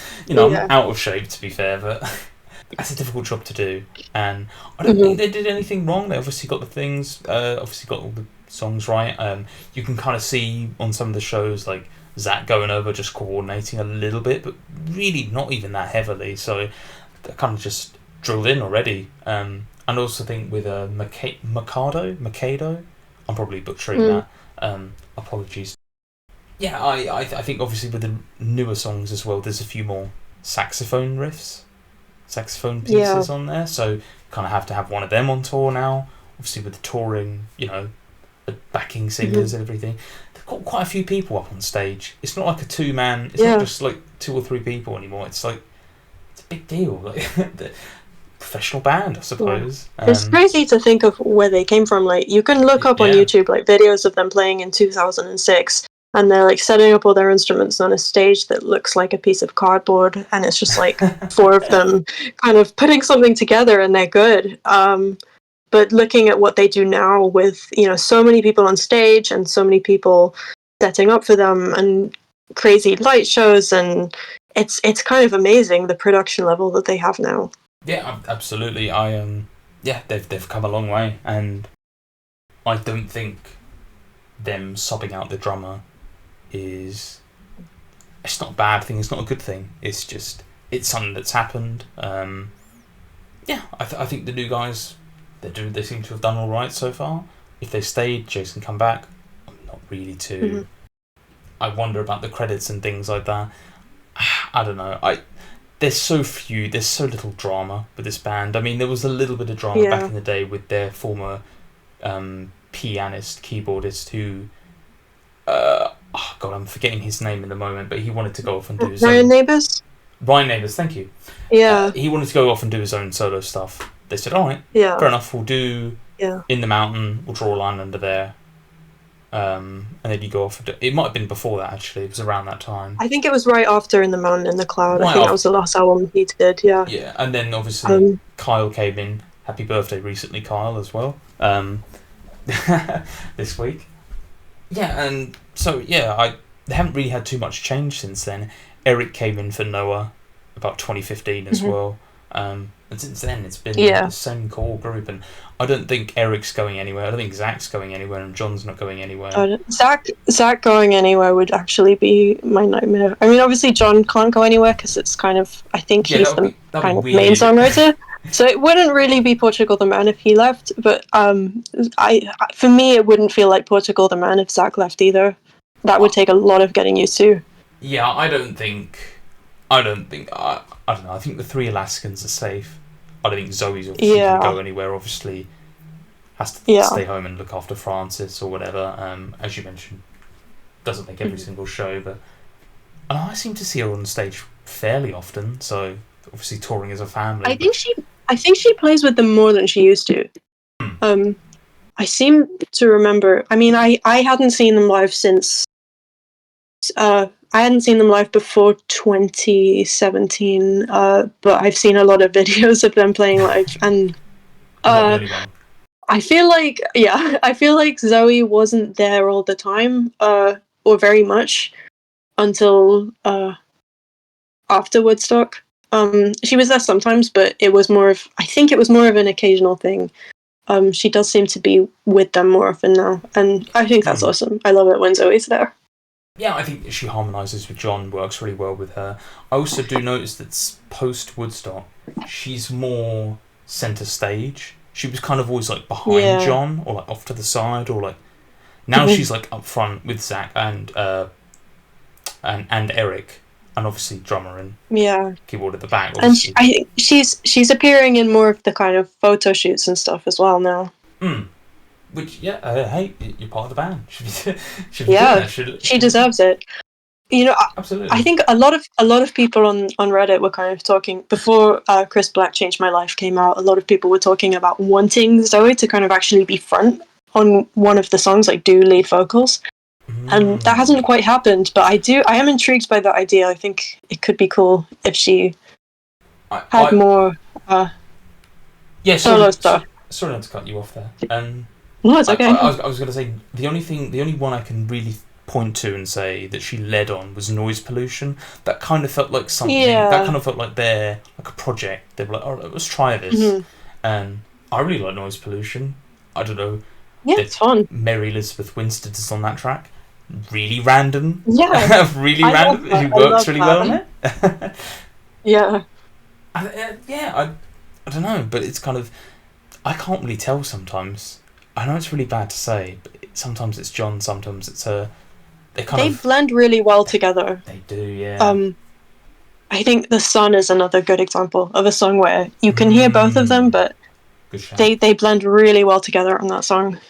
out of shape, to be fair, but that's a difficult job to do. And I don't think they did anything wrong. They obviously got the things, obviously got all the songs right. You can kind of see on some of the shows, like, Zach going over, just coordinating a little bit, but really not even that heavily. So they're kind of just drilled in already. And I also think with Mikado, I'm probably butchering that. Apologies. Yeah, I think obviously with the newer songs as well, there's a few more saxophone pieces on there. So kind of have to have one of them on tour now. Obviously with the touring, the backing singers and everything. They've got quite a few people up on stage. It's not like a two-man. It's not just like 2 or 3 people anymore. It's like it's a big deal. Like professional band, I suppose. It's crazy to think of where they came from. Like, you can look up on YouTube like videos of them playing in 2006, and they're like setting up all their instruments on a stage that looks like a piece of cardboard, and it's just like 4 of them kind of putting something together, and they're good. But looking at what they do now with so many people on stage and so many people setting up for them and crazy light shows, and it's kind of amazing the production level that they have now. Yeah, absolutely. They've come a long way, and I don't think them subbing out the drummer it's not a bad thing. It's not a good thing. It's something that's happened. I think the new guys they seem to have done all right so far. If they stayed, Jason come back. I'm not really too. I wonder about the credits and things like that. I don't know. There's so little drama with this band. I mean, there was a little bit of drama back in the day with their former pianist, keyboardist, who... I'm forgetting his name in the moment, but he wanted to go off and do his Ryan Neighbours? Ryan Neighbours, thank you. Yeah. He wanted to go off and do his own solo stuff. They said, all right, fair enough, we'll do In the Mountain, we'll draw a line under there. And then you go off. It might have been before that, actually. It was around that time. I think it was right after In the Mountain in the Cloud. I think that was the last album he did, yeah. Yeah, and then obviously Kyle came in. Happy birthday recently, Kyle, as well. This week. Yeah, and so, they haven't really had too much change since then. Eric came in for Noah about 2015 as well. And since then, it's been the same core group. And I don't think Eric's going anywhere. I don't think Zach's going anywhere, and John's not going anywhere. Zach going anywhere would actually be my nightmare. I mean, obviously John can't go anywhere because it's kind of, I think he's the kind of main songwriter. So it wouldn't really be Portugal the Man if he left. But for me, it wouldn't feel like Portugal the Man if Zach left either. That would take a lot of getting used to. Yeah, I don't know. I think the 3 Alaskans are safe. I don't think Zoes obviously can go anywhere. Obviously, has to stay home and look after Francis or whatever. As you mentioned, doesn't make every single show, but I seem to see her on stage fairly often. So obviously touring as a family. I think she plays with them more than she used to. I seem to remember. I mean, I hadn't seen them live since. I hadn't seen them live before 2017, but I've seen a lot of videos of them playing live, and I feel like Zoe wasn't there all the time, or very much, until after Woodstock. She was there sometimes, but I think it was more of an occasional thing. She does seem to be with them more often now, and I think that's awesome. I love it when Zoe's there. Yeah, I think she harmonises with John, works really well with her. I also do notice that post-Woodstock, she's more centre stage. She was kind of always like behind John, or like off to the side, or like... Now she's like up front with Zach and Eric. and obviously drummer and Yeah. keyboard at the back. And Obviously. I think she's appearing in more of the kind of photo shoots and stuff as well now. Which, hey, you're part of the band. Should be Yeah, doing that. she deserves it. You know, Absolutely. I think a lot of people on Reddit were kind of talking before Chris Black Changed My Life came out. A lot of people were talking about wanting Zoe to kind of actually be front on one of the songs, like do lead vocals, and that hasn't quite happened. But I am intrigued by that idea. I think it could be cool if she had more solo stuff. Sorry not to cut you off there. No, it's okay. I was going to say the only one I can really point to and say that she led on was Noise Pollution. That kind of felt like something. Yeah. That kind of felt like a project. They were like, let's try this. And I really like Noise Pollution. I don't know. Yeah, it's fun. Mary Elizabeth Winstead is on that track. Really random. Yeah. Really random. It works really well on it. Yeah. I don't know, but it's kind of, I can't really tell sometimes. I know it's really bad to say, but sometimes it's John, sometimes it's her. They blend really well together. They do, yeah. I think The Sun is another good example of a song where you can hear both of them, but they blend really well together on that song.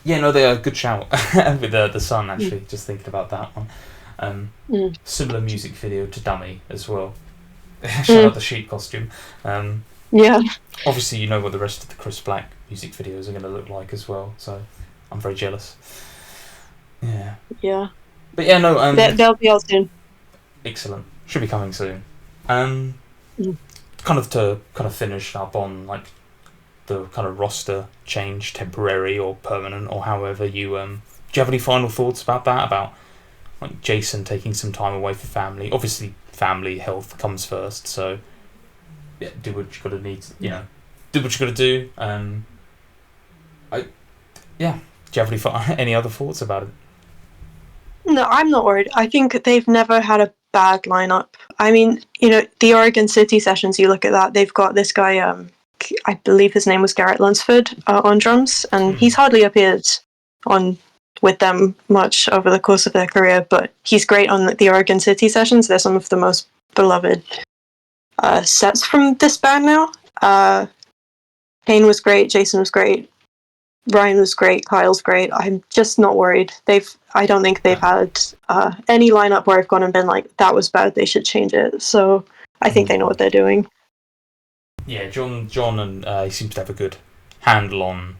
Yeah, no, they are a good shout with The Sun, actually, just thinking about that one. Similar music video to Dummy as well. Shout out the sheep costume. Yeah. Obviously, you know what the rest of the Chris Black music videos are going to look like as well, so I'm very jealous. Yeah. Yeah. But yeah, no. They'll be out soon. Excellent. Should be coming soon. Kind of finish up on like the kind of roster change, temporary or permanent, or however you. Do you have any final thoughts about that? About like Jason taking some time away for family. Obviously, family health comes first. So yeah, do what you got to need. Do what you got to do. Do you have any other thoughts about it? No, I'm not worried. I think they've never had a bad lineup. I mean, the Oregon City sessions, you look at that, they've got this guy, I believe his name was Garrett Lunsford, on drums, and he's hardly appeared with them much over the course of their career, but he's great on the Oregon City sessions. They're some of the most beloved sets from this band now. Kane was great, Jason was great, Ryan was great, Kyle's great. I'm just not worried. I don't think they've had any lineup where I've gone and been like, that was bad, they should change it. So I think they know what they're doing. Yeah, John and he seems to have a good handle on,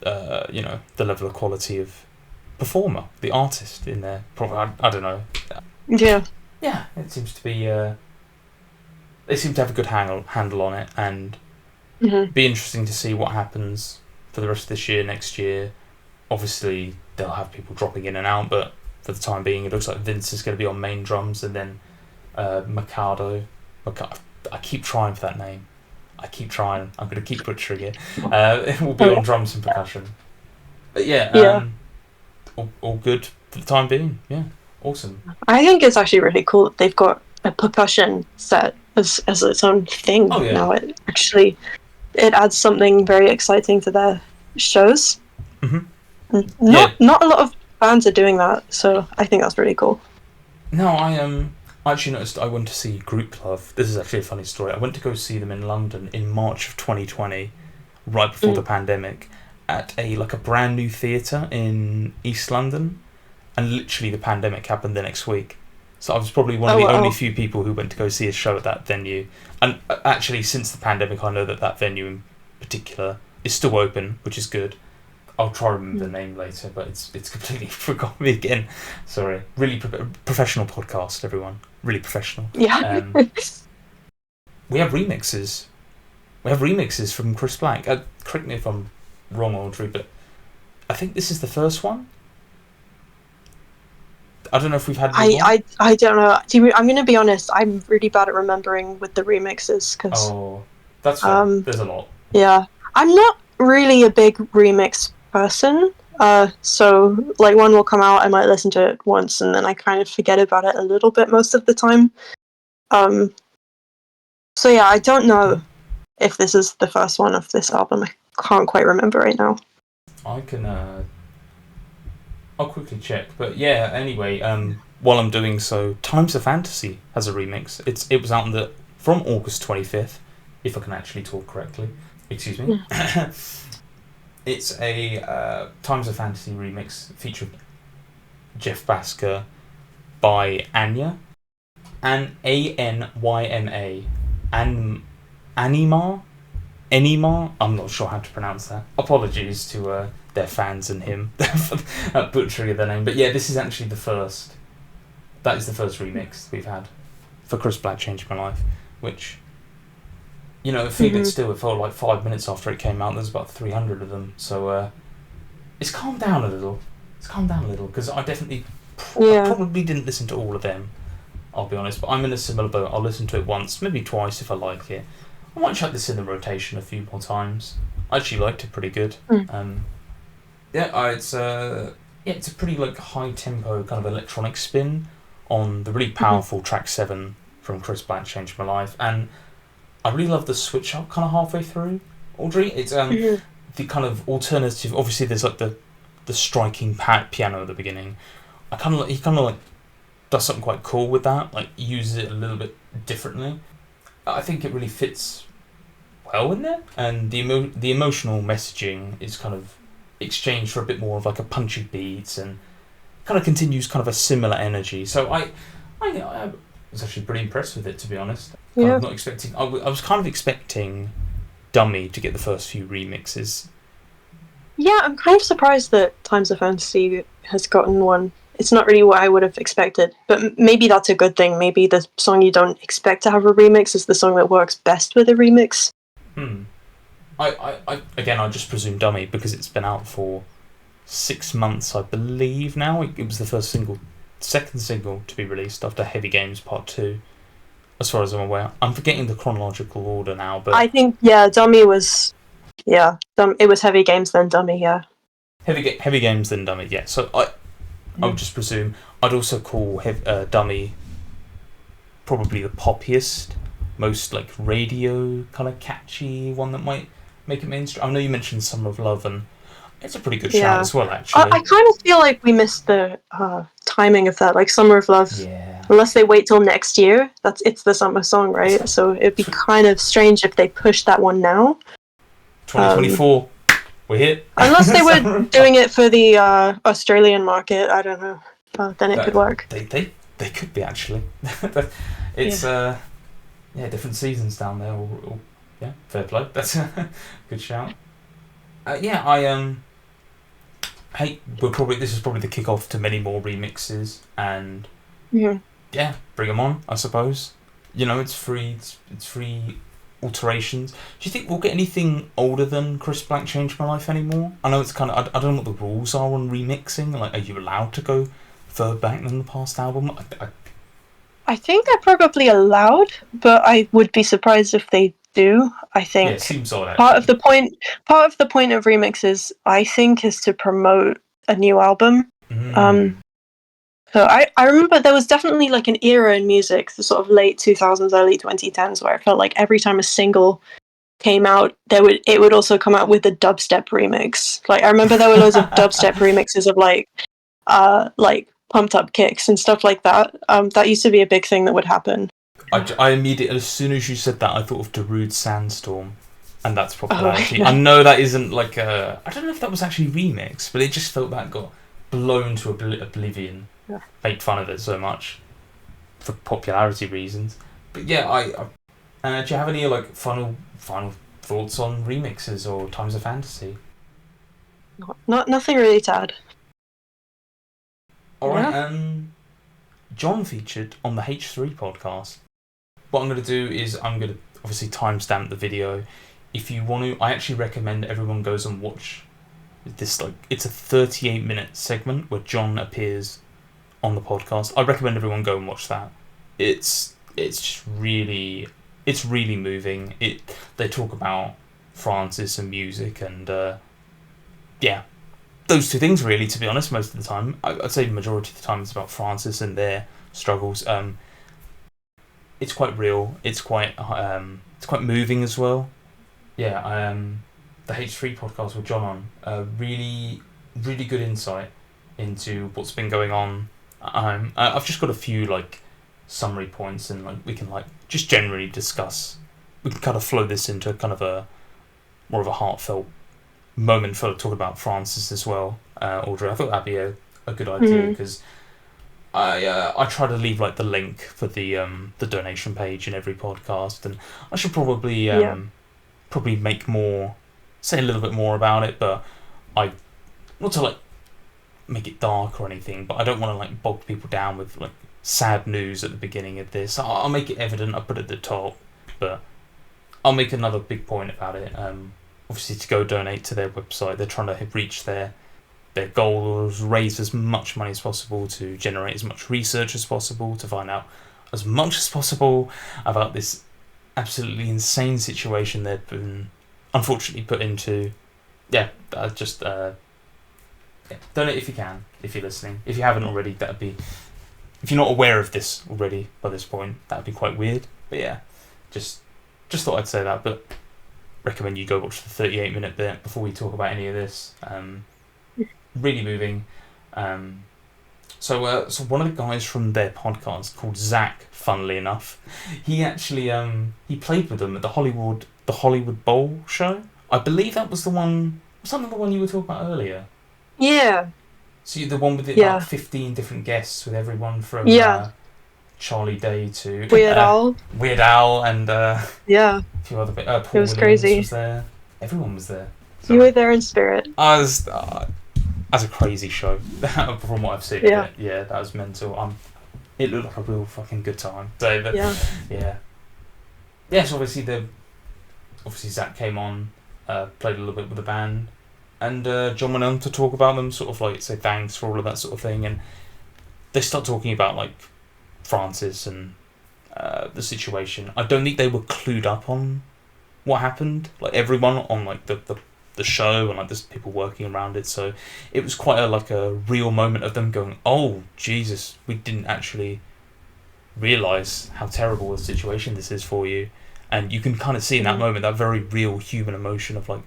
the level of quality of performer, the artist in there. Probably, I don't know. Yeah. Yeah, it seems to be. They seem to have a good handle on it, and be interesting to see what happens for the rest of this year, next year. Obviously, they'll have people dropping in and out, but for the time being, it looks like Vince is going to be on main drums, and then Mikado. I keep trying for that name. I keep trying. I'm going to keep butchering it. It will be on drums and percussion. But yeah, all good for the time being. Yeah, awesome. I think it's actually really cool that they've got a percussion set as its own thing now. It adds something very exciting to their shows. Not a lot of bands are doing that, so I think that's really cool. No, I actually noticed I went to see Group Love. This is actually a funny story. I went to go see them in London in March of 2020, right before the pandemic, at a brand new theatre in East London, and literally the pandemic happened the next week. So I was probably one of the only few people who went to go see a show at that venue. And actually, since the pandemic, I know that venue in particular is still open, which is good. I'll try to remember the name later, but it's completely forgotten me again. Sorry. Really professional podcast, everyone. Really professional. Yeah. We have remixes. We have remixes from Chris Black. Correct me if I'm wrong, Audrey, but I think this is the first one. I don't know if we've had. I don't know. I'm going to be honest. I'm really bad at remembering with the remixes because. That's fine. There's a lot. Yeah, I'm not really a big remix person. So one will come out, I might listen to it once, and then I kind of forget about it a little bit most of the time. So yeah, I don't know if this is the first one of this album. I can't quite remember right now. I can. I'll quickly check, but yeah. Anyway, while I'm doing so, Times of Fantasy has a remix. It was out from August 25th, if I can actually talk correctly. Excuse me. It's a Times of Fantasy remix featuring Jeff Basker by Anyma. Anyma. Anyma? I'm not sure how to pronounce that. Apologies to their fans and him for butchering their name. But yeah, this is actually the first. That is the first remix we've had for Chris Black Changed My Life, which, you know, it felt like 5 minutes after it came out, there's about 300 of them. So it's calmed down a little. Because I definitely I probably didn't listen to all of them, I'll be honest, but I'm in a similar boat. I'll listen to it once, maybe twice if I like it. I might chuck this in the rotation a few more times. I actually liked it pretty good. It's a pretty like high tempo kind of electronic spin on the really powerful track 7 from Chris Black Changed My Life, and I really love the switch up kind of halfway through. Audrey, it's the kind of alternative. Obviously, there's like the striking piano at the beginning. He kind of like does something quite cool with that. Like uses it a little bit differently. I think it really fits well in there, and the emotional messaging is kind of exchanged for a bit more of like a punchy beat, and kind of continues kind of a similar energy. So I was actually pretty impressed with it, to be honest. I'm not expecting. I was kind of expecting Dummy to get the first few remixes. Yeah, I'm kind of surprised that Times of Fantasy has gotten one. It's not really what I would have expected, but maybe that's a good thing. Maybe the song you don't expect to have a remix is the song that works best with a remix. I just presume Dummy because it's been out for 6 months, I believe now. It was the second single to be released after Heavy Games Part 2, as far as I'm aware. I'm forgetting the chronological order now, but I think Dummy was it was Heavy Games then Dummy, Heavy Games then Dummy, yeah. So I would just presume. I'd also call Dummy probably the poppiest, most like radio kind of catchy one that might make it mainstream. I know you mentioned Summer of Love, and it's a pretty good shout as well, actually. I kind of feel like we missed the timing of that, like Summer of Love. Yeah. Unless they wait till next year, it's the summer song, right? So it'd be kind of strange if they pushed that one now. 2024, we're here. Unless they were doing it for the Australian market, I don't know. Then it could work. They could be, actually. It's different seasons down there. Yeah, fair play. That's a good shout. This is probably the kick-off to many more remixes, and bring them on, I suppose. You know, it's free alterations. Do you think we'll get anything older than Chris Black Changed My Life anymore? I know it's kind of, I don't know what the rules are on remixing. Like, are you allowed to go further back than the past album? I think they're probably allowed, but I would be surprised if they do. I think it seems odd, actually. part of the point of remixes, I think, is to promote a new album. So I remember there was definitely like an era in music, the sort of late 2000s, early 2010s, where I felt like every time a single came out, it would also come out with a dubstep remix. Like I remember there were loads of dubstep remixes of like pumped up kicks and stuff like that. That used to be a big thing that would happen. I immediately, as soon as you said that, I thought of Darude Sandstorm, and that's popularity. I know that isn't like I don't know if that was actually remixed, but it just felt that got blown to oblivion. Yeah. Made fun of it so much for popularity reasons. But yeah, do you have any like final thoughts on remixes or Times of Fantasy? Nothing really to add. Alright, John featured on the H3 podcast. What I'm going to do is I'm going to obviously timestamp the video. If you want to, I actually recommend everyone goes and watch this. Like, it's a 38-minute segment where John appears on the podcast. I recommend everyone go and watch that. It's just really moving. They talk about Francis and music, and those two things really, to be honest. Most of the time, I'd say the majority of the time it's about Francis and their struggles. It's quite real. It's quite moving as well. Yeah, the H3 podcast with John on, really, really good insight into what's been going on I've just got a few like summary points, and like we can like just generally discuss. We can kind of flow this into kind of a more of a heartfelt moment for talking about Francis as well, Audrey. I thought that'd be a good idea because I try to leave like the link for the donation page in every podcast, and I should probably probably say a little bit more about it, but I not to like make it dark or anything, but I don't want to like bog people down with like sad news at the beginning of this. I'll make it evident. I'll put it at the top, but I'll make another big point about it. Obviously, to go donate to their website, they're trying to reach their goals, raise as much money as possible, to generate as much research as possible, to find out as much as possible about this absolutely insane situation they've been unfortunately put into. Donate if you can, if you're listening. If you haven't already, that'd be... If you're not aware of this already by this point, that'd be quite weird. But yeah, just thought I'd say that, but recommend you go watch the 38-minute bit before we talk about any of this. Really moving. So one of the guys from their podcast, called Zach, funnily enough, he actually he played with them at the Hollywood Bowl show. I believe that was the one. Was that the one you were talking about earlier? Yeah. So the one with like 15 different guests, with everyone from Charlie Day to Weird Al, and a few other bits. Paul it was Williams crazy. Was there. Everyone was there. So you were there in spirit. That's a crazy show from what I've seen. Yeah. Yeah, that was mental. It looked like a real fucking good time. So, but, yeah. So obviously Zach came on, played a little bit with the band, and John went on to talk about them, sort of like say thanks for all of that sort of thing, and they start talking about like Francis and the situation. I don't think they were clued up on what happened. Like everyone on like the show and like there's people working around it, so it was quite a real moment of them going, oh Jesus, we didn't actually realise how terrible a situation this is for you. And you can kind of see in that moment that very real human emotion of like,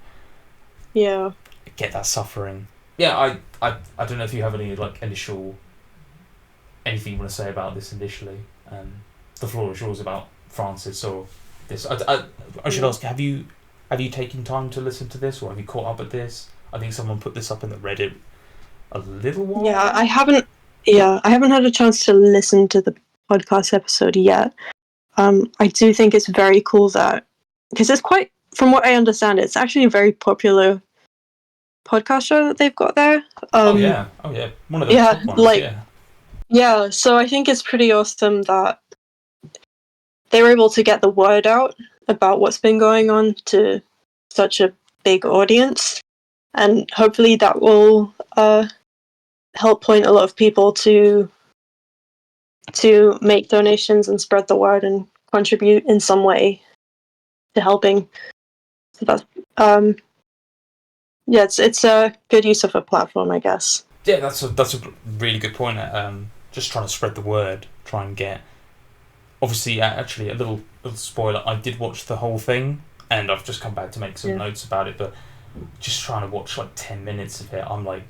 get that suffering. I don't know if you have any like anything you want to say about this initially. The floor is yours about Francis or this. I should ask, have you taken time to listen to this, or have you caught up with this? I think someone put this up in the Reddit a little while. Yeah, I haven't had a chance to listen to the podcast episode yet. I do think it's very cool that, because it's quite, from what I understand, it's actually a very popular podcast show that they've got there. One of the top ones. So I think it's pretty awesome that they were able to get the word out about what's been going on to such a big audience, and hopefully that will help point a lot of people to make donations and spread the word and contribute in some way to helping. So that's it's a good use of a platform, I guess. Yeah, that's a really good point. Just trying to spread the word, try and get. Obviously, actually, a little spoiler. I did watch the whole thing, and I've just come back to make some notes about it. But just trying to watch like 10 minutes of it, I'm like,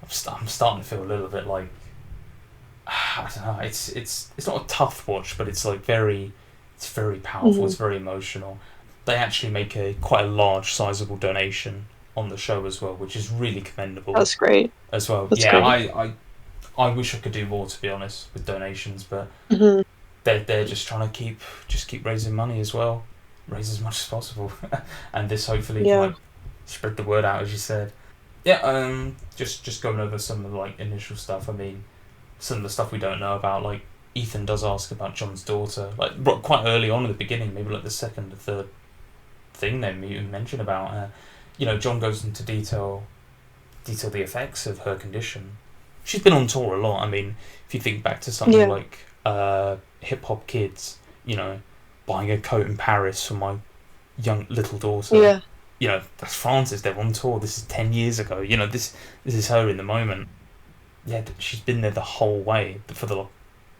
I'm starting to feel a little bit like, I don't know. It's not a tough watch, but it's like very powerful. It's very emotional. They actually make quite a large, sizable donation on the show as well, which is really commendable. That's great. As well. That's great. I wish I could do more, to be honest, with donations, but they're just trying to keep raising money as well, raise as much as possible, and this hopefully can like spread the word out, as you said. Just going over some of the like initial stuff. I mean, some of the stuff we don't know about, like Ethan does ask about John's daughter, like quite early on in the beginning, maybe like the second or third thing they even mention about. John goes into detail the effects of her condition. She's been on tour a lot. I mean, if you think back to something like Hip Hop Kids, buying a coat in Paris for my young little daughter. That's Francis. They're on tour. This is 10 years ago. This is her in the moment. Yeah, she's been there the whole way for the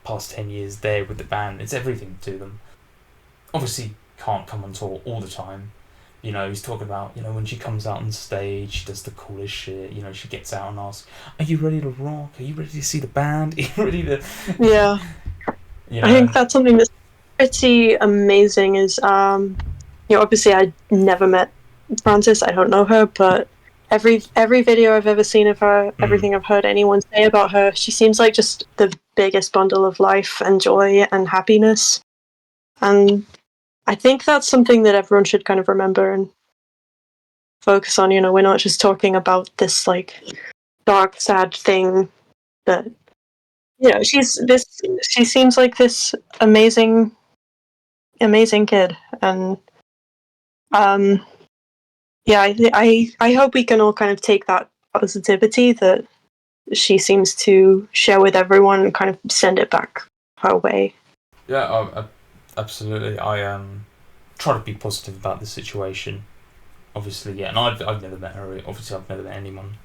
past 10 years there with the band. It's everything to them. Obviously, can't come on tour all the time, You know, he's talking about, you know, when she comes out on stage, she does the coolest shit. You know, she gets out and asks, "Are you ready to rock? Are you ready to see the band? Are you ready to?" Yeah. You know, I think that's something that's pretty amazing. Is obviously I never met Frances. I don't know her, but every video I've ever seen of her, everything I've heard anyone say about her, she seems like just the biggest bundle of life and joy and happiness. And I think that's something that everyone should kind of remember and focus on. You know, we're not just talking about this like dark, sad thing that, you know, she seems like this amazing kid. And yeah, I hope we can all kind of take that positivity that she seems to share with everyone and kind of send it back her way. Yeah, absolutely. I try to be positive about the situation. Obviously, yeah, and I've never met her. Obviously, I've never met anyone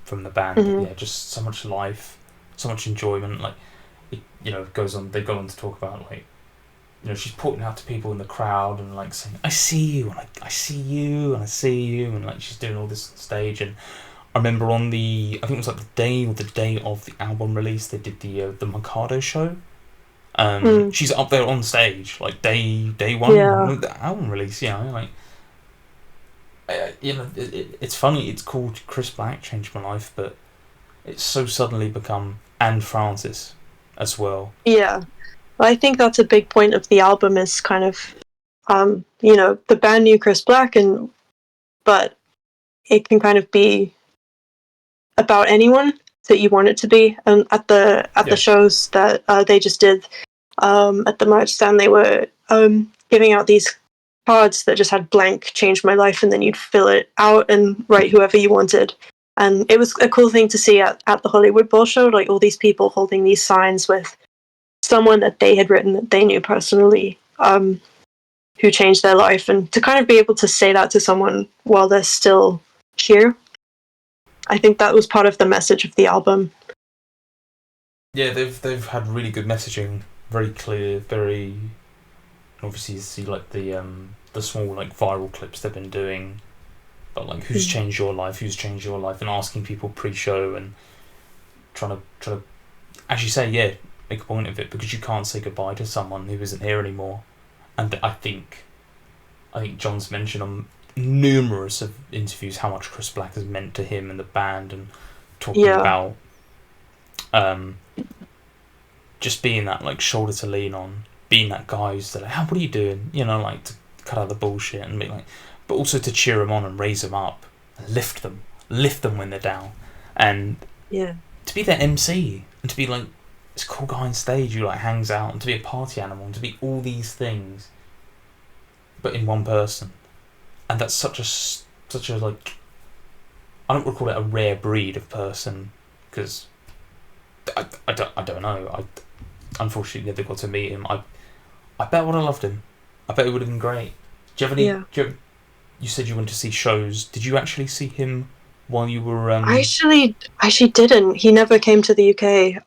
from the band. Mm-hmm. But yeah, just so much life, so much enjoyment. Like, it, you know, goes on. They go on to talk about, like, you know, she's pointing out to people in the crowd and like saying, "I see you," and I see you, and I see you, and like she's doing all this on stage. And I remember on I think it was like the day of the album release, they did the Mikado show. She's up there on stage, like day one of the album release. You know, like, you know, it's funny. It's called Chris Black Changed My Life, but it's so suddenly become and Francis as well. Yeah, I think that's a big point of the album is kind of, you know, the band knew Chris Black, but it can kind of be about anyone that you want it to be. And at the shows that they just did at the merch stand, they were giving out these cards that just had blank "Changed My Life," and then you'd fill it out and write whoever you wanted. And it was a cool thing to see at the Hollywood Bowl show, like all these people holding these signs with someone that they had written that they knew personally, who changed their life, and to kind of be able to say that to someone while they're still here. I think that was part of the message of the album. Yeah, they've had really good messaging, very clear, very. Obviously, you see like the small like viral clips they've been doing, but like who's changed your life, and asking people pre-show and trying to, as you say, yeah, make a point of it, because you can't say goodbye to someone who isn't here anymore. And I think John's mentioned on numerous of interviews how much Chris Black has meant to him and the band, and talking about just being that like shoulder to lean on, being that guy who's like, "What are you doing?" You know, like to cut out the bullshit and be like, but also to cheer them on and raise them up, and lift them when they're down, and to be their MC and to be like this cool guy on stage who like hangs out, and to be a party animal, and to be all these things, but in one person. And that's such a like, I don't want to call it a rare breed of person, because I don't know. I unfortunately never got to meet him. I bet I would have loved him. I bet it would have been great. Do you have any? You said you went to see shows. Did you actually see him while you were? I actually didn't. He never came to the UK.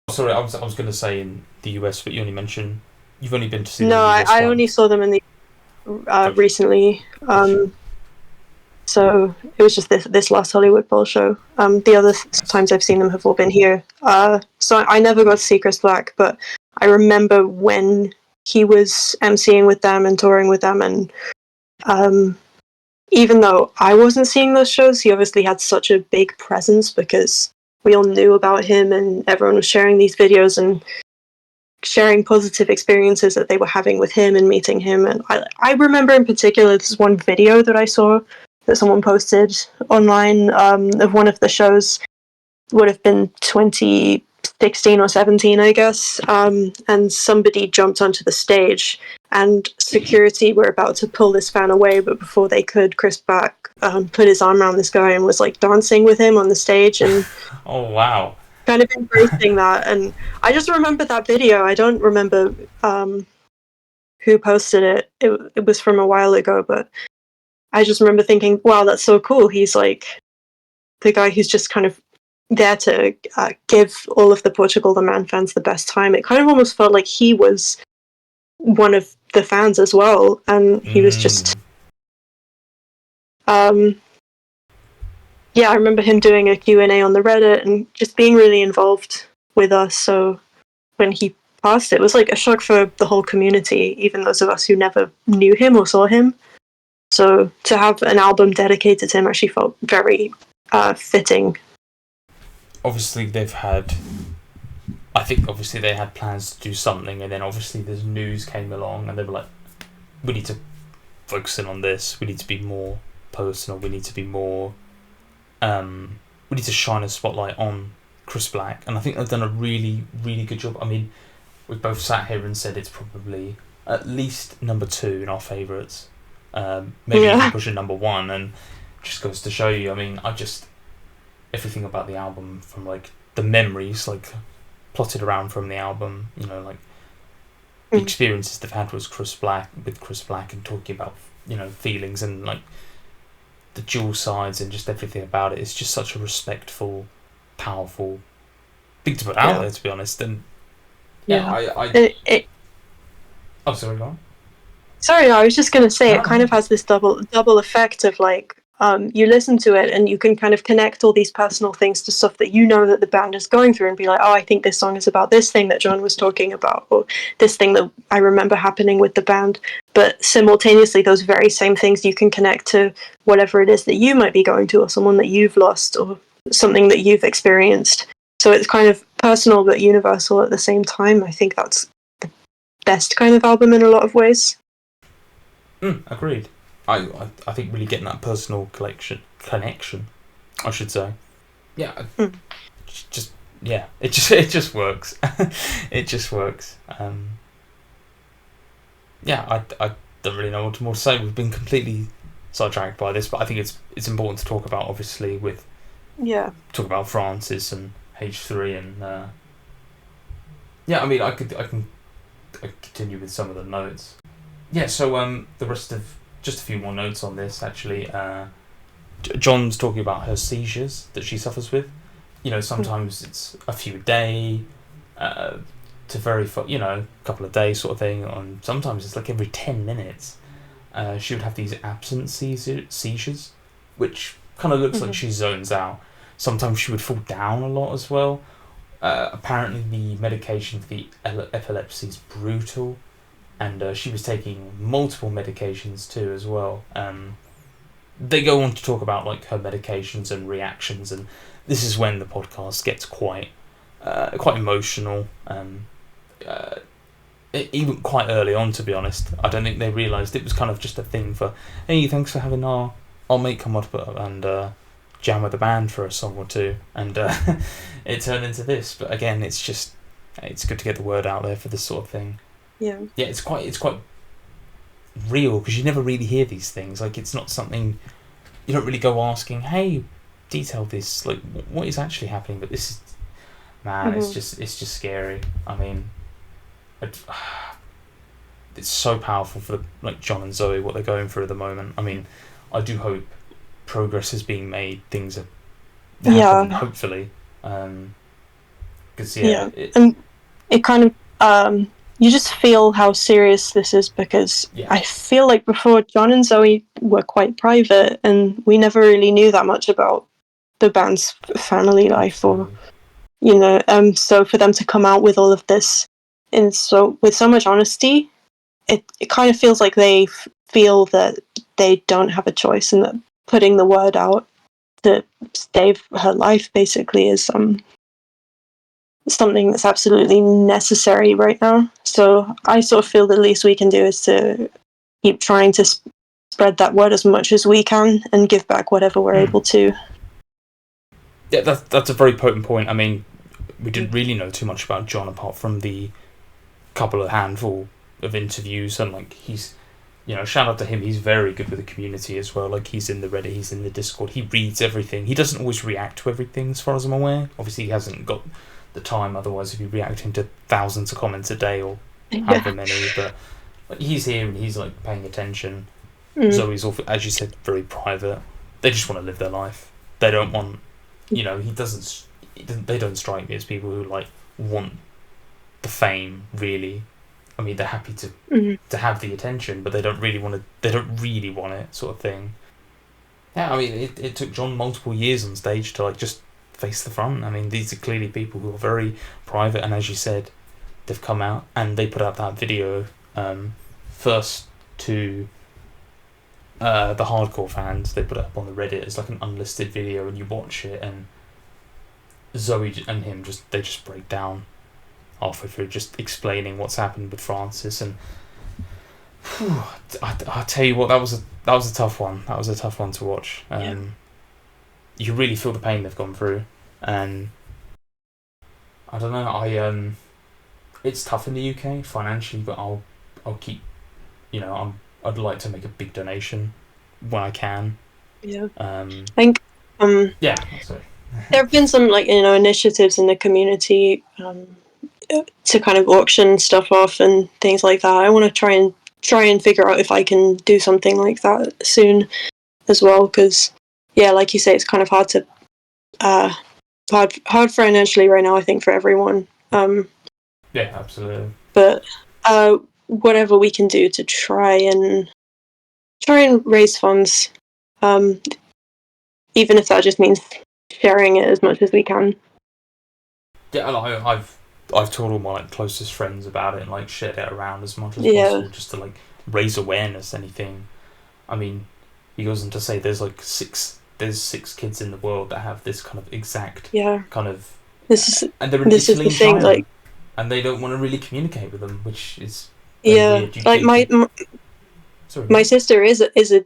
Sorry, I was going to say in the US, but you only mentioned you've only been to see. No, I only saw them in the recently. So it was just this last Hollywood Bowl show. The other times I've seen them have all been here. So I never got to see Chris Black, but I remember when he was emceeing with them and touring with them, and even though I wasn't seeing those shows, he obviously had such a big presence because we all knew about him and everyone was sharing these videos and sharing positive experiences that they were having with him and meeting him. And I remember in particular this one video that I saw that someone posted online of one of the shows. Would have been 2016 or 17, I guess, and somebody jumped onto the stage and security were about to pull this fan away, but before they could, Chris Black put his arm around this guy and was like dancing with him on the stage, and oh wow, kind of embracing that. And I just remember that video. I don't remember who posted it. It was from a while ago, but I just remember thinking, wow, that's so cool. He's like the guy who's just kind of there to give all of the Portugal The Man fans the best time. It kind of almost felt like he was one of the fans as well, and he was just yeah, I remember him doing a Q&A on the Reddit and just being really involved with us. So when he passed, it was like a shock for the whole community, even those of us who never knew him or saw him. So to have an album dedicated to him actually felt very fitting. Obviously, they had plans to do something, and then obviously there's news came along, and they were like, we need to focus in on this, we need to be more personal, we need to be more we need to shine a spotlight on Chris Black, and I think they've done a really, really good job. I mean, we've both sat here and said it's probably at least number 2 in our favourites, maybe even pushing number 1, and just goes to show you, I mean, everything about the album, from like the memories like plotted around from the album, you know, like the experiences they've had with Chris Black, and talking about, you know, feelings and like the dual sides and just everything about it. It's just such a respectful, powerful thing to put out there, to be honest. And oh, sorry, go on. Sorry, I was just going to say, it kind of has this double effect of like, you listen to it and you can kind of connect all these personal things to stuff that you know that the band is going through, and be like, oh, I think this song is about this thing that John was talking about, or this thing that I remember happening with the band. But simultaneously, those very same things you can connect to whatever it is that you might be going to, or someone that you've lost, or something that you've experienced. So it's kind of personal but universal at the same time. I think that's the best kind of album in a lot of ways. Agreed. I think really getting that personal connection, I should say. Yeah. It just works. It just works. I don't really know what more to say. We've been completely sidetracked by this, but I think it's important to talk about, obviously, talk about Francis and H3 and I mean, I can continue with some of the notes. Yeah, so the rest of just a few more notes on this, actually. John's talking about her seizures that she suffers with. You know, sometimes it's a few a day, to a couple of days sort of thing. And sometimes it's like every 10 minutes. She would have these absent seizures, which kind of looks like she zones out. Sometimes she would fall down a lot as well. Apparently the medication for the epilepsy is brutal. And she was taking multiple medications too as well. They go on to talk about like her medications and reactions, and this is when the podcast gets quite emotional. Even quite early on, to be honest. I don't think they realised it was kind of just a thing for, hey, thanks for having our mate come up and jam with the band for a song or two, and it turned into this. But again, it's good to get the word out there for this sort of thing. Yeah, it's quite real, because you never really hear these things. Like, it's not something you don't really go asking, hey, detail this, like what is actually happening. But this is, man, it's just scary. I mean, it's so powerful for like John and Zoe, what they're going through at the moment. I mean, I do hope progress is being made, things are happening, hopefully, because and it kind of you just feel how serious this is, because I feel like before, John and Zoe were quite private, and we never really knew that much about the band's family life, or so for them to come out with all of this with so much honesty, it kind of feels like they feel that they don't have a choice, and that putting the word out to save her life basically is something that's absolutely necessary right now. So I sort of feel the least we can do is to keep trying to spread that word as much as we can, and give back whatever we're able to. Yeah, that's a very potent point. I mean, we didn't really know too much about John apart from the handful of interviews, and like he's, shout out to him, he's very good with the community as well. Like, he's in the Reddit, he's in the Discord, he reads everything. He doesn't always react to everything, as far as I'm aware. Obviously, he hasn't got the time, otherwise he'd be reacting to thousands of comments a day, or however many. But like, he's here and he's like paying attention. Zoe's all, as you said, very private. They just want to live their life. They don't want, they don't strike me as people who like want the fame, really. I mean, they're happy to have the attention, but they don't really want it, sort of thing. Yeah, I mean, it took John multiple years on stage to like just face the front. I mean, these are clearly people who are very private, and as you said, they've come out and they put out that video first to the hardcore fans. They put it up on the Reddit as like an unlisted video, and you watch it, and Zoe and him they just break down halfway through, just explaining what's happened with Francis. And I tell you what, that was a tough one. That was a tough one to watch. You really feel the pain they've gone through, and I don't know. It's tough in the UK financially, but I'll keep. I'd like to make a big donation when I can. Yeah. I think. Yeah. Sorry. There have been some initiatives in the community to kind of auction stuff off and things like that. I want to try and figure out if I can do something like that soon as well, because like you say, it's kind of hard to hard financially right now, I think, for everyone. Yeah, absolutely. But whatever we can do to try and raise funds, even if that just means sharing it as much as we can. Yeah, I've told all my closest friends about it and shared it around as much as possible, just to raise awareness. Anything. I mean, he goes on to say there's 6 kids in the world that have this kind of exact kind of. And they're in Italy and China, and they don't want to really communicate with them, which is weird. My sister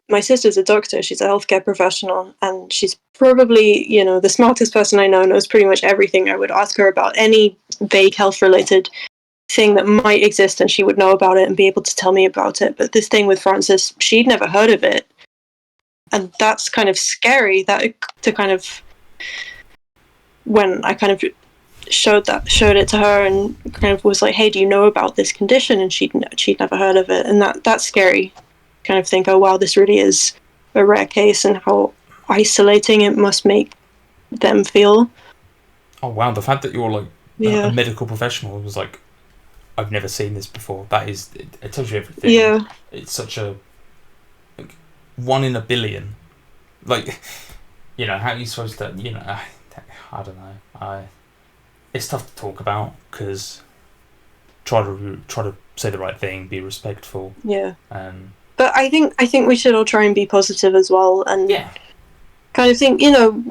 my sister's a doctor. She's a healthcare professional, and she's probably the smartest person I know. Knows pretty much everything. I would ask her about any vague health related thing that might exist, and she would know about it and be able to tell me about it. But this thing with Francis, she'd never heard of it, and that's kind of scary. When I kind of showed it to her and kind of was like, hey, do you know about this condition? And she'd never heard of it, and that's scary. Kind of think, oh wow, this really is a rare case, and how isolating it must make them feel. Oh wow, the fact that you're a medical professional was I've never seen this before. That is, it tells you everything. Yeah, it's such a 1 in a billion. How are you supposed to? I don't know. It's tough to talk about because try to say the right thing, be respectful. Yeah. But I think we should all try and be positive as well, and kind of think,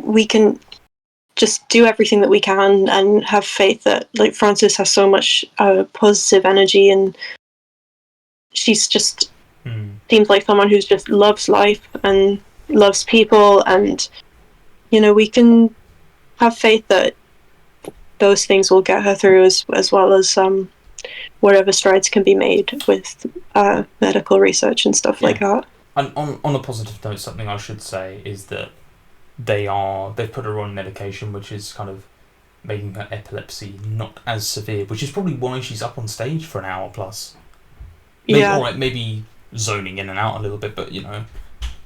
we can just do everything that we can and have faith that Frances has so much positive energy, and she's just seems like someone who's just loves life and loves people, and we can have faith that those things will get her through as well as whatever strides can be made with medical research and stuff like that. And on a positive note, something I should say is that they've put her on medication which is kind of making her epilepsy not as severe, which is probably why she's up on stage for an hour plus. Maybe zoning in and out a little bit, but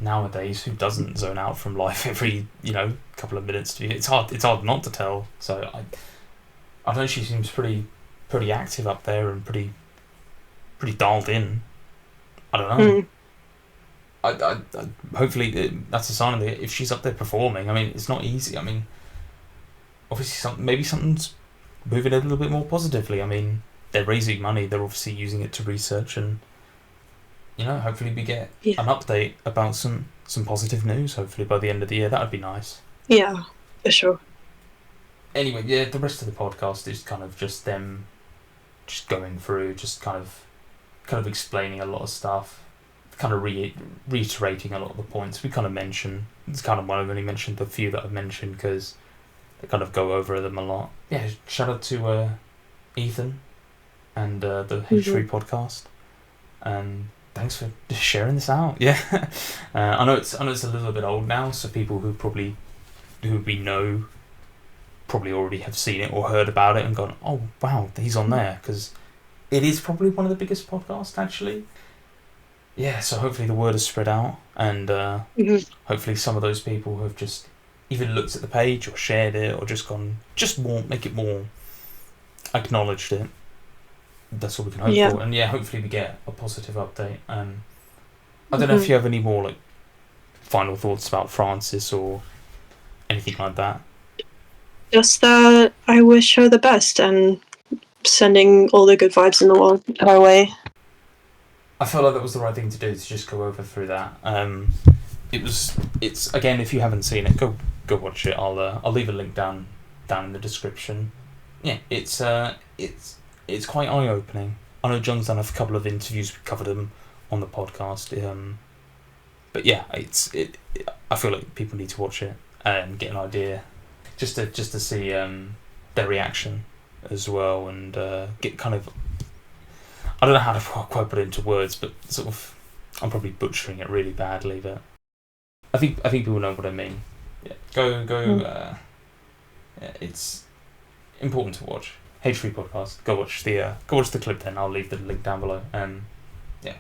nowadays who doesn't zone out from life every couple of minutes? It's hard not to tell. So I know she seems pretty active up there and pretty dialed in. I don't know. I hopefully that's a sign of it. If she's up there performing, I mean, it's not easy. I mean, obviously maybe something's moving a little bit more positively. I mean, they're raising money. They're obviously using it to research, and hopefully we get an update about some positive news. Hopefully by the end of the year, that would be nice. Yeah, for sure. Anyway, the rest of the podcast is kind of just them just going through, just kind of explaining a lot of stuff, kind of reiterating a lot of the points we kind of mentioned. It's kind of why I've only mentioned the few that I've mentioned, because they kind of go over them a lot. Yeah, shout out to Ethan and the H3 podcast, and thanks for sharing this out. Yeah, I know it's a little bit old now, so people who we know probably already have seen it or heard about it and gone, oh wow, he's on there, because it is probably one of the biggest podcasts actually. Yeah, so hopefully the word has spread out, and hopefully some of those people who have just even looked at the page or shared it or just gone, just more, make it more, acknowledged it. that's all we can hope for. And yeah, hopefully we get a positive update. I don't know if you have any more like final thoughts about Francis or anything like that. Just that I wish her the best and sending all the good vibes in the world her way. I felt like that was the right thing to do, to just go over through that. It's again, if you haven't seen it, go watch it. I'll leave a link down in the description. Yeah, it's quite eye opening. I know John's done a couple of interviews. We covered them on the podcast. But yeah, I feel like people need to watch it and get an idea, just to see their reaction as well, and get kind of, I don't know how to quite put it into words, but sort of, I'm probably butchering it really badly, but I think people know what I mean. Yeah, go. It's important to watch. H3 podcast. Go watch the clip. Then I'll leave the link down below. Yeah.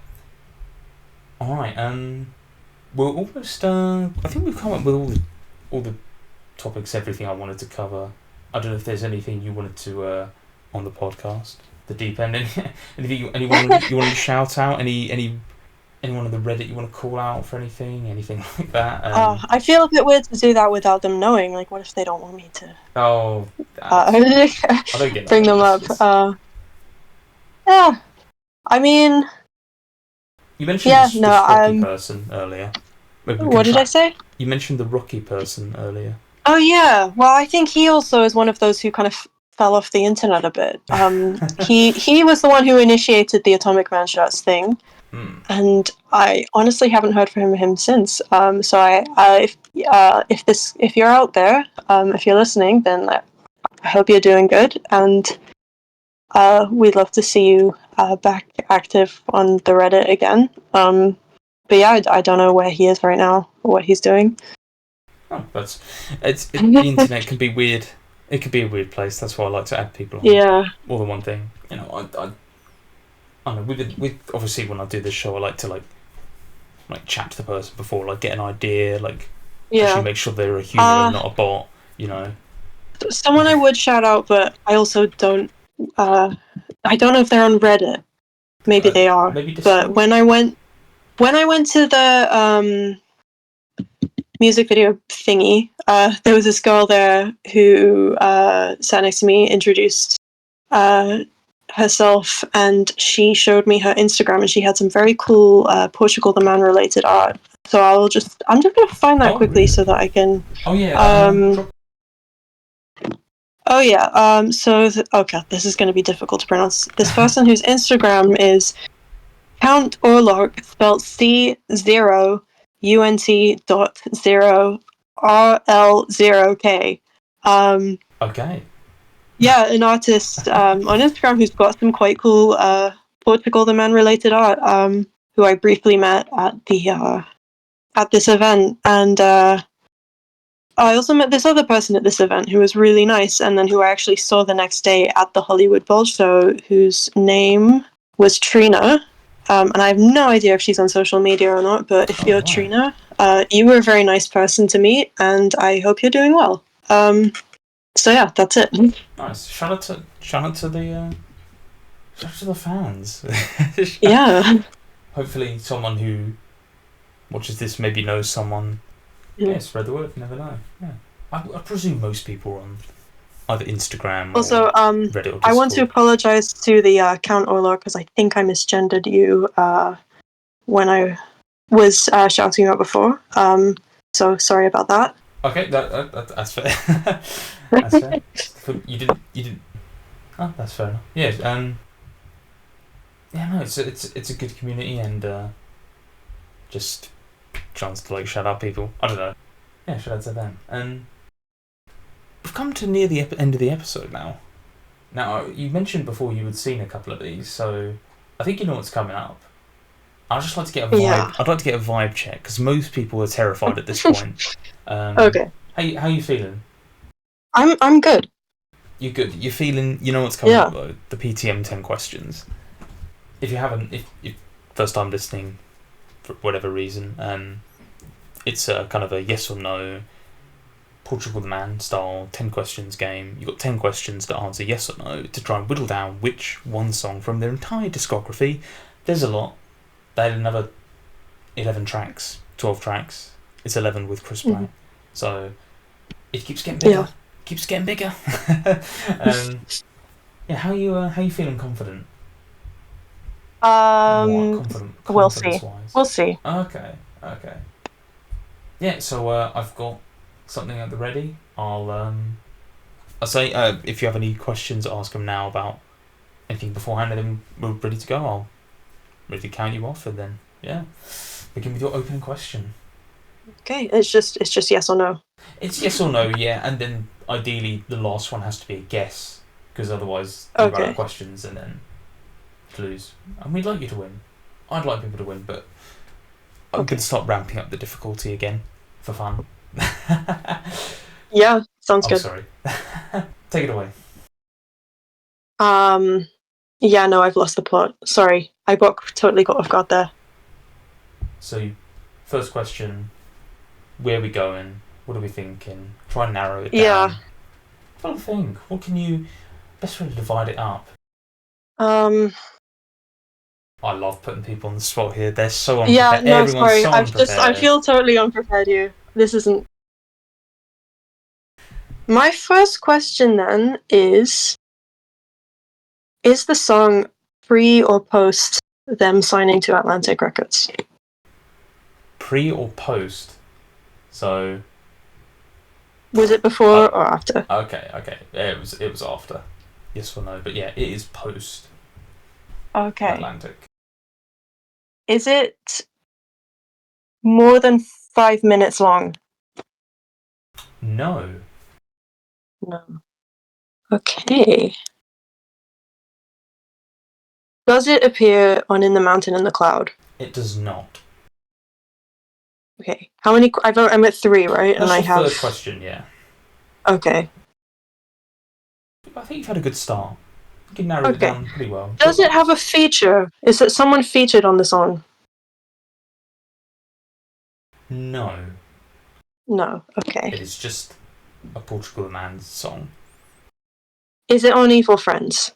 All right. We're almost. I think we've come up with all the topics, everything I wanted to cover. I don't know if there's anything you wanted to on the podcast, the deep end. Anything anyone you wanted to shout out? Anyone on the Reddit you want to call out for anything like that? I feel a bit weird to do that without them knowing. Like, what if they don't want me to? Oh, I don't get that. Bring them up. Yeah, I mean. You mentioned this Rocky person earlier. What did I say? You mentioned the Rocky person earlier. Oh yeah, well I think he also is one of those who kind of fell off the internet a bit. He was the one who initiated the Atomic Man shirts thing, and I honestly haven't heard from him since. So if you're out there, if you're listening, then I hope you're doing good, and we'd love to see you back active on the Reddit again. But yeah, I don't know where he is right now or what he's doing. Oh, the internet can be weird. It can be a weird place. That's why I like to add people on. Yeah. More than one thing. You know, I know. With obviously when I do this show, I like to like chat to the person before, like get an idea, like actually make sure they're a human and not a bot. You know. Someone I would shout out, but I also don't. I don't know if they're on Reddit. Maybe they are. But when I went to the music video thingy, there was this girl there who sat next to me, introduced herself, and she showed me her Instagram, and she had some very cool Portugal the Man related art. So I'm just gonna find that quickly, really? So that I can. Oh yeah. Okay, this is going to be difficult to pronounce. This person whose Instagram is Count Orlok, spelled C0UNT.0RL0K. Okay. Yeah, an artist on Instagram who's got some quite cool Portugal the Man related art. Who I briefly met at this event, and I also met this other person at this event who was really nice, and then who I actually saw the next day at the Hollywood Bowl show, whose name was Trina. And I have no idea if she's on social media or not, but if you're Trina, you were a very nice person to meet, and I hope you're doing well. So yeah, that's it. Nice. Shout out to the fans. Yeah. Hopefully someone who watches this maybe knows someone. Yeah, spread the word. You never know. Yeah, I presume most people are on either Instagram or also, Reddit or Discord. I want to apologize to the Count Orlok because I think I misgendered you when I was shouting you out before. So sorry about that. Okay, that's fair. That's fair. You didn't. Oh, that's fair enough. Yeah. Yeah. No, it's a good community, and just chance to like shout out people. I don't know. Yeah, shout out to them. And we've come to near the end of the episode now. Now, you mentioned before you had seen a couple of these, so I think you know what's coming up. I'd just like to get a vibe. Yeah. I'd like to get a vibe check because most people are terrified at this point. Okay. How you feeling? I'm good. You're good. You're feeling. You know what's coming up though. The PTM 10 questions. If you haven't, if first time listening, for whatever reason, it's kind of a yes or no Portugal The Man style 10 questions game. You've got 10 questions to answer yes or no to try and whittle down which one song from their entire discography. There's a lot. They had another 11 tracks, 12 tracks. It's 11 with Chris Brown. So it keeps getting bigger. Yeah. Keeps getting bigger. Yeah, how you feeling confident? We'll see. Confidence-wise? We'll see. Okay. Yeah, so I've got something at the ready. I'll say if you have any questions, ask them now about anything beforehand, and then we're ready to go. I'll ready to count you off, and then begin with your opening question. Okay, it's just yes or no. It's yes or no, yeah, and then ideally the last one has to be a guess, because otherwise you run out of questions and then lose. And we'd like you to win. I'd like people to win, but I'm going to start ramping up the difficulty again for fun. Yeah, sounds good. Sorry. Take it away. Yeah, no, I've lost the plot. Sorry, I totally got off guard there. So, first question: where are we going? What are we thinking? Try and narrow it down. Yeah. What do you think? What can you? Best way to divide it up. I love putting people on the spot here. They're so unprepared. Yeah, no, Everyone's sorry. so unprepared. I feel totally unprepared here. This isn't. My first question then is the song pre or post them signing to Atlantic Records? Pre or post? So. Was it before or after? Okay. Yeah, it was after. Yes or no? But yeah, it is post. Okay. Atlantic. Is it more than 5 minutes long? No. No. Okay. Does it appear on In the Mountain and the Cloud? It does not. Okay. How many? I'm at 3, right? That's and I the have. third question, yeah. Okay. I think you've had a good start. You can narrow it down pretty well. Does it have a feature? Is it someone featured on the song? No. No. Okay. It is just a Portugal The Man song. Is it on Evil Friends?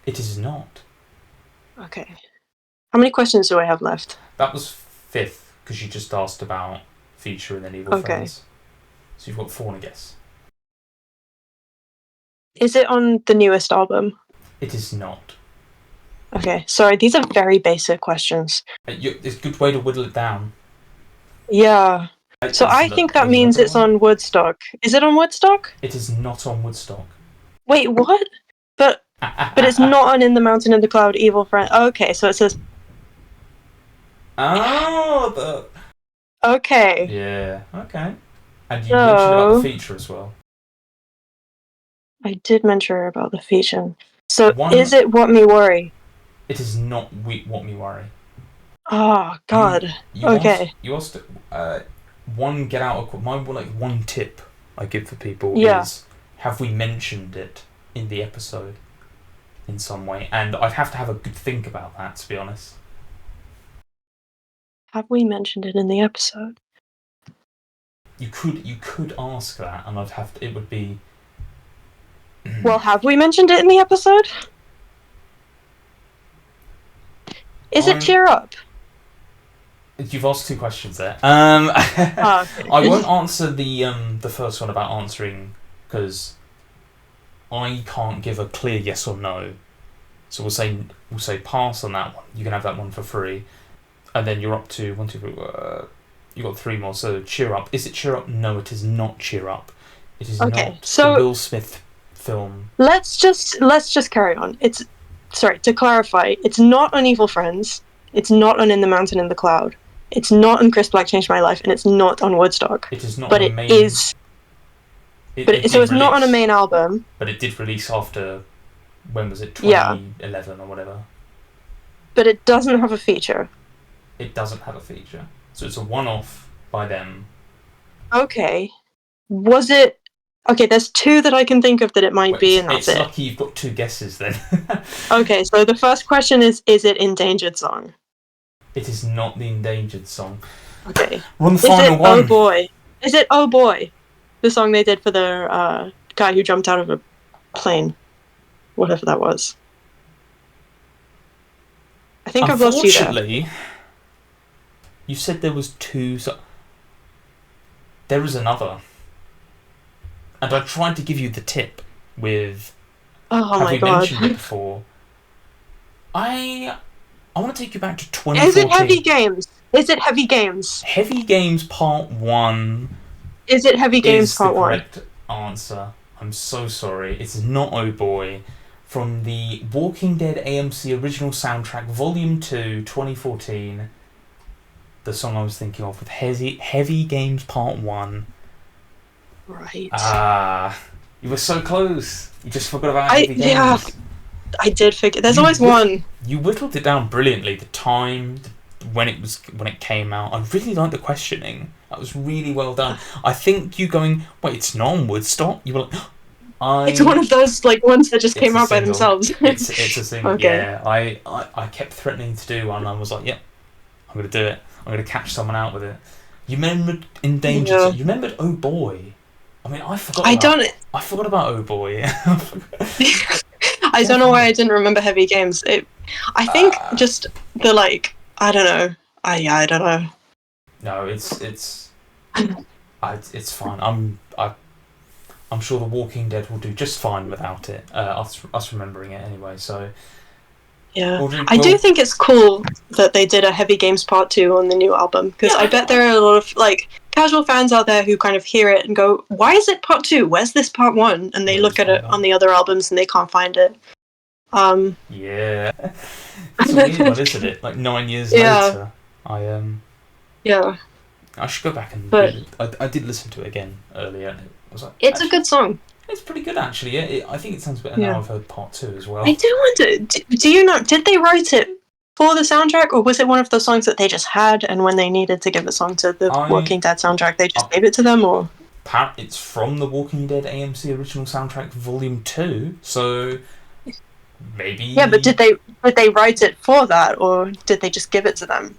It is not. Okay. How many questions do I have left? That was 5th, because you just asked about feature and then Evil Friends. So you've got 4 and a guess. Is it on the newest album? It is not. Okay, sorry, these are very basic questions. It's a good way to whittle it down. Yeah. So I think that means it's on Woodstock. Is it on Woodstock? It is not on Woodstock. Wait, what? But it's not on In the Mountain and the Cloud, Evil Friend. Okay, so it says... Okay. Yeah, okay. And you mentioned about the feature as well. I did mention about the feature. So is it What Me Worry? It is not What Me Worry. Oh, God. Okay. You asked one get out of... one tip I give for people is, have we mentioned it in the episode in some way? And I'd have to have a good think about that, to be honest. Have we mentioned it in the episode? You could ask that, and I'd have to... It would be... Well, have we mentioned it in the episode? Is it Cheer Up? You've asked 2 questions there. Okay. I won't answer the first one about answering, because I can't give a clear yes or no. So we'll say pass on that one. You can have that one for free, and then you're up to 1, 2, 3. You got 3 more. So Cheer Up. Is it Cheer Up? No, it is not Cheer Up. It is not the Will Smith film. Let's just carry on. To clarify, it's not on Evil Friends. It's not on In the Mountain and the Cloud. It's not on Chris Black Changed My Life, and it's not on Woodstock. It is not. But on the main, is. So it's not on a main album. But it did release after. When was it? 2011 or whatever. But it doesn't have a feature. It doesn't have a feature, so it's a one-off by them. Okay. Was it? Okay, there's 2 that I can think of that it might be, and that's it. It's lucky you've got 2 guesses then. Okay, so the first question is it Endangered Song? It is not the Endangered Song. Okay. We're on the final one. Oh boy. Is it Oh Boy? The song they did for the guy who jumped out of a plane. Whatever that was. I think I've lost you there. Unfortunately, you said there was two... There is another. And I tried to give you the tip with... Oh have my we god. mentioned it before? I want to take you back to 2014. Is it Heavy Games? Is it Heavy Games? Heavy Games Part 1 Is it Heavy Games is Part the 1? correct answer. I'm so sorry. It's not Oh Boy. From the Walking Dead AMC original soundtrack, Volume 2, 2014. The song I was thinking of with Heavy Games Part 1. Right. You were so close. You just forgot about Heavy Games. Yeah, I did forget. There's always one. You whittled it down brilliantly. The time, when it came out. I really liked the questioning. That was really well done. I think you going, wait, it's not on Woodstock? You were like, It's one of those like ones that just came out by themselves. It's a single. Okay. Yeah, I kept threatening to do one, and I was like, yep, I'm going to do it. I'm going to catch someone out with it. You remembered Endangered... Yeah. You remembered Oh Boy. I mean, I forgot about Oh Boy. I don't know why I didn't remember Heavy Games. I think just the like, I don't know. I don't know. No, it's fine. I'm sure The Walking Dead will do just fine without it. Us remembering it anyway. So yeah, Audrey, I do think it's cool that they did a Heavy Games Part 2 on the new album, because I bet there are a lot of like casual fans out there who kind of hear it and go, "Why is it Part 2? Where's this Part 1?" And they look at it on the other albums and they can't find it. Yeah, it's a weird one, isn't it? Like 9 years later, Yeah. I should go back and I did listen to it again earlier, and it was like, it's a good song. It's pretty good actually. Yeah, I think it sounds better now. I've heard Part 2 as well. I do wonder. Do you know? Did they write it for the soundtrack, or was it one of those songs that they just had, and when they needed to give a song to the Walking Dead soundtrack, they just gave it to them? Or it's from the Walking Dead AMC original soundtrack, Volume 2. So maybe. Yeah, but did they write it for that, or did they just give it to them?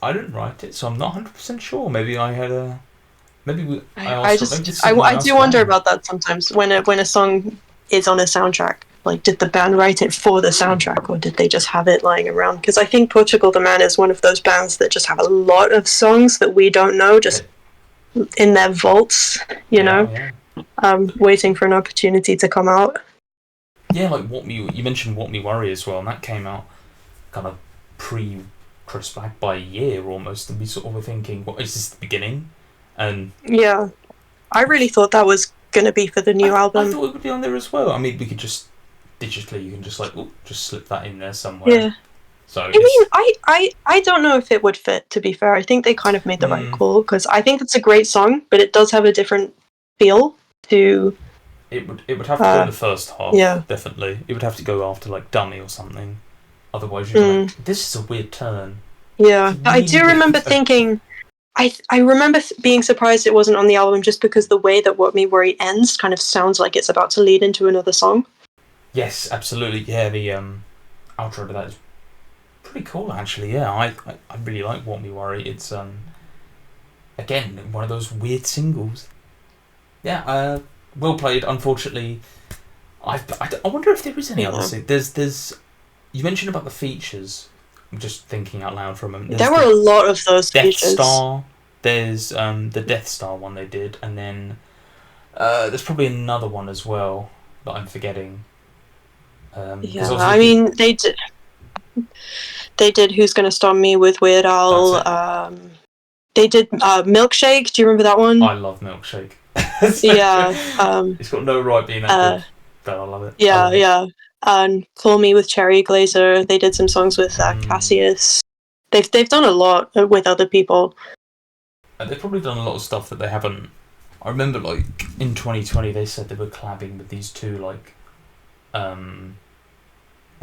I didn't write it, so I'm not 100% sure. Maybe I had a. Maybe I do wonder about that sometimes when a song is on a soundtrack. Like, did the band write it for the soundtrack, or did they just have it lying around? Because I think Portugal The Man is one of those bands that just have a lot of songs that we don't know, just in their vaults, you know, waiting for an opportunity to come out. Yeah, like you mentioned What Me Worry as well, and that came out kind of pre-Chris Black by a year almost, and we sort of were thinking, what is this, the beginning? And yeah, I really thought that was going to be for the new album. I thought it would be on there as well. I mean, we could just digitally, you can just like just slip that in there somewhere. Yeah. So I don't know if it would fit, to be fair. I think they kind of made the right call, because I think it's a great song, but it does have a different feel to. It would have to go in the first half. Yeah. Definitely. It would have to go after like Dummy or something. Otherwise, you're like, this is a weird turn. Yeah, I do remember thinking. I remember being surprised it wasn't on the album, just because the way that What Me Worry ends kind of sounds like it's about to lead into another song. Yes, absolutely. Yeah, the outro to that is pretty cool, actually. Yeah, I really like What Me Worry. It's again one of those weird singles. Yeah, well played. Unfortunately, I wonder if there is any other. There's you mentioned about the features. I'm just thinking out loud for a moment. There were a lot of those features. Death Star. There's the Death Star one they did, and then there's probably another one as well that I'm forgetting. I mean, they did Who's Gonna Stop Me with Weird Al. They did Milkshake. Do you remember that one? I love Milkshake. Yeah. It's got no right being that good, but I love it. Yeah. And Call Me with Cherry Glazer. They did some songs with Cassius. They've done a lot with other people. They've probably done a lot of stuff that they haven't. I remember, like in 2020, they said they were collabing with these two, like, I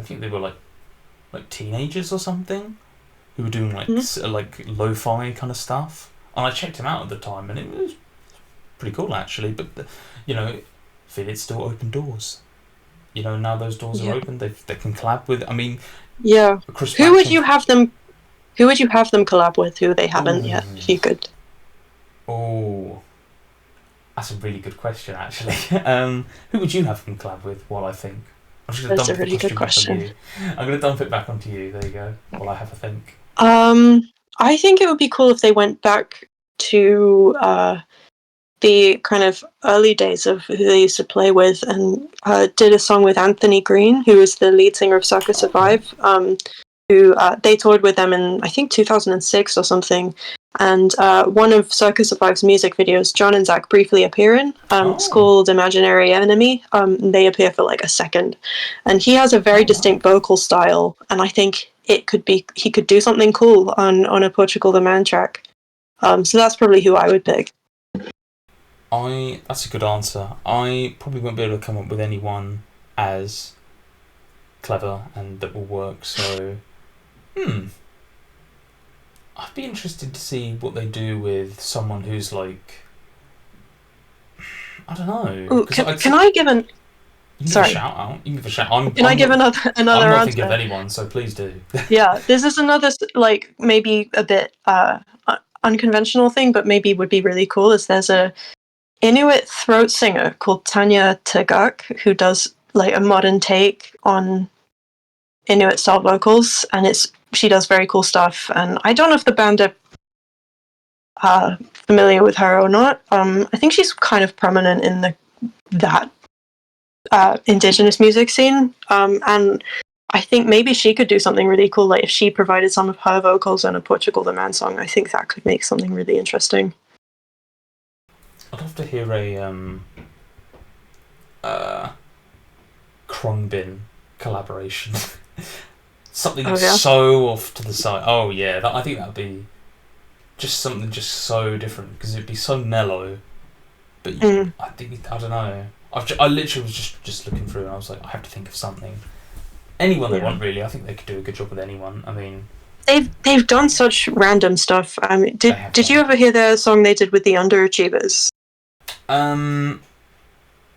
think they were like teenagers or something, who were doing like lo-fi kind of stuff. And I checked them out at the time, and it was pretty cool actually. But you know, I feel it's still open doors. You know, now those doors are open. They can collab with. I mean, Who would you have them collab with? Who they haven't yet? If you could. Oh, that's a really good question, actually. Who would you have them collab with? While I think, I'm just going to That's a dump the really good question back on question. you. I'm going to dump it back onto you. There you go. While I have a think. I think it would be cool if they went back to the kind of early days of who they used to play with and did a song with Anthony Green, who was the lead singer of Circa Survive, who they toured with them in, I think, 2006 or something. And one of Circa Survive's music videos, John and Zach briefly appear in. It's called Imaginary Enemy. They appear for like a second. And he has a very distinct vocal style, and I think he could do something cool on a Portugal the Man track. So that's probably who I would pick. That's a good answer. I probably won't be able to come up with anyone as clever and that will work, so I'd be interested to see what they do with someone who's like, I don't know. Ooh, can I give an... You can Sorry. give a shout out. You can give a shout out. Can I give another I'm not answer? thinking of anyone, so please do. Yeah, this is another like maybe a bit unconventional thing, but maybe would be really cool. Is there's a Inuit throat singer called Tanya Tagak who does like a modern take on Inuit style vocals, and she does very cool stuff. And I don't know if the band are familiar with her or not. I think she's kind of prominent in that indigenous music scene, and I think maybe she could do something really cool. Like if she provided some of her vocals on a Portugal the Man song, I think that could make something really interesting. I'd love to hear a Krongbin collaboration. Something so off to the side. Oh yeah, I think that'd be just something just so different because it'd be so mellow. But I don't know. I literally was just looking through and I was like, I have to think of something. Anyone they want, really. I think they could do a good job with anyone. I mean, they've done such random stuff. Did you ever hear their song they did with the Underachievers?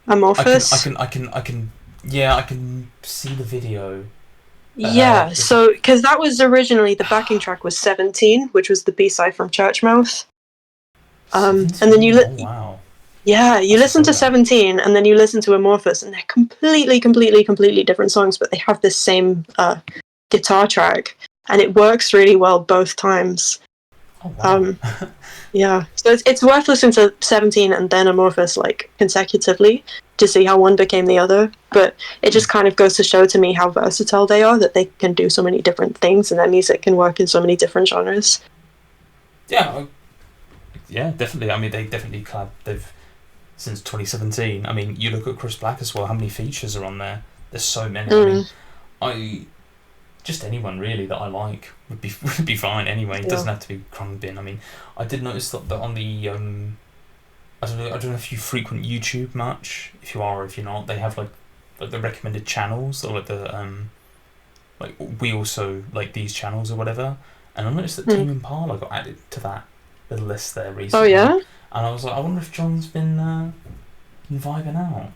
Amorphous. I can. Yeah, I can see the video. Yeah, so because that was originally the backing track was 17, which was the B-side from Churchmouth. And then you wow. Yeah, you listen to 17 and then you listen to Amorphous, and they're completely different songs, but they have this same guitar track, and it works really well both times. Oh, wow. Yeah, so it's worth listening to 17 and then Amorphous like consecutively to see how one became the other, but it just kind of goes to show to me how versatile they are, that they can do so many different things and their music can work in so many different genres. Yeah, definitely. I mean, they definitely they've since 2017. I mean, you look at Chris Black as well. How many features are on there? There's so many. I mean, just anyone really that I like would be fine anyway. It doesn't have to be Krongbin. I mean, I did notice that on the I don't know if you frequent YouTube much. If you are or if you're not, they have like the recommended channels, or like the like we also like these channels or whatever. And I noticed that Tame Impala got added to that little list there recently. Oh yeah. And I was like, I wonder if John's been vibing out,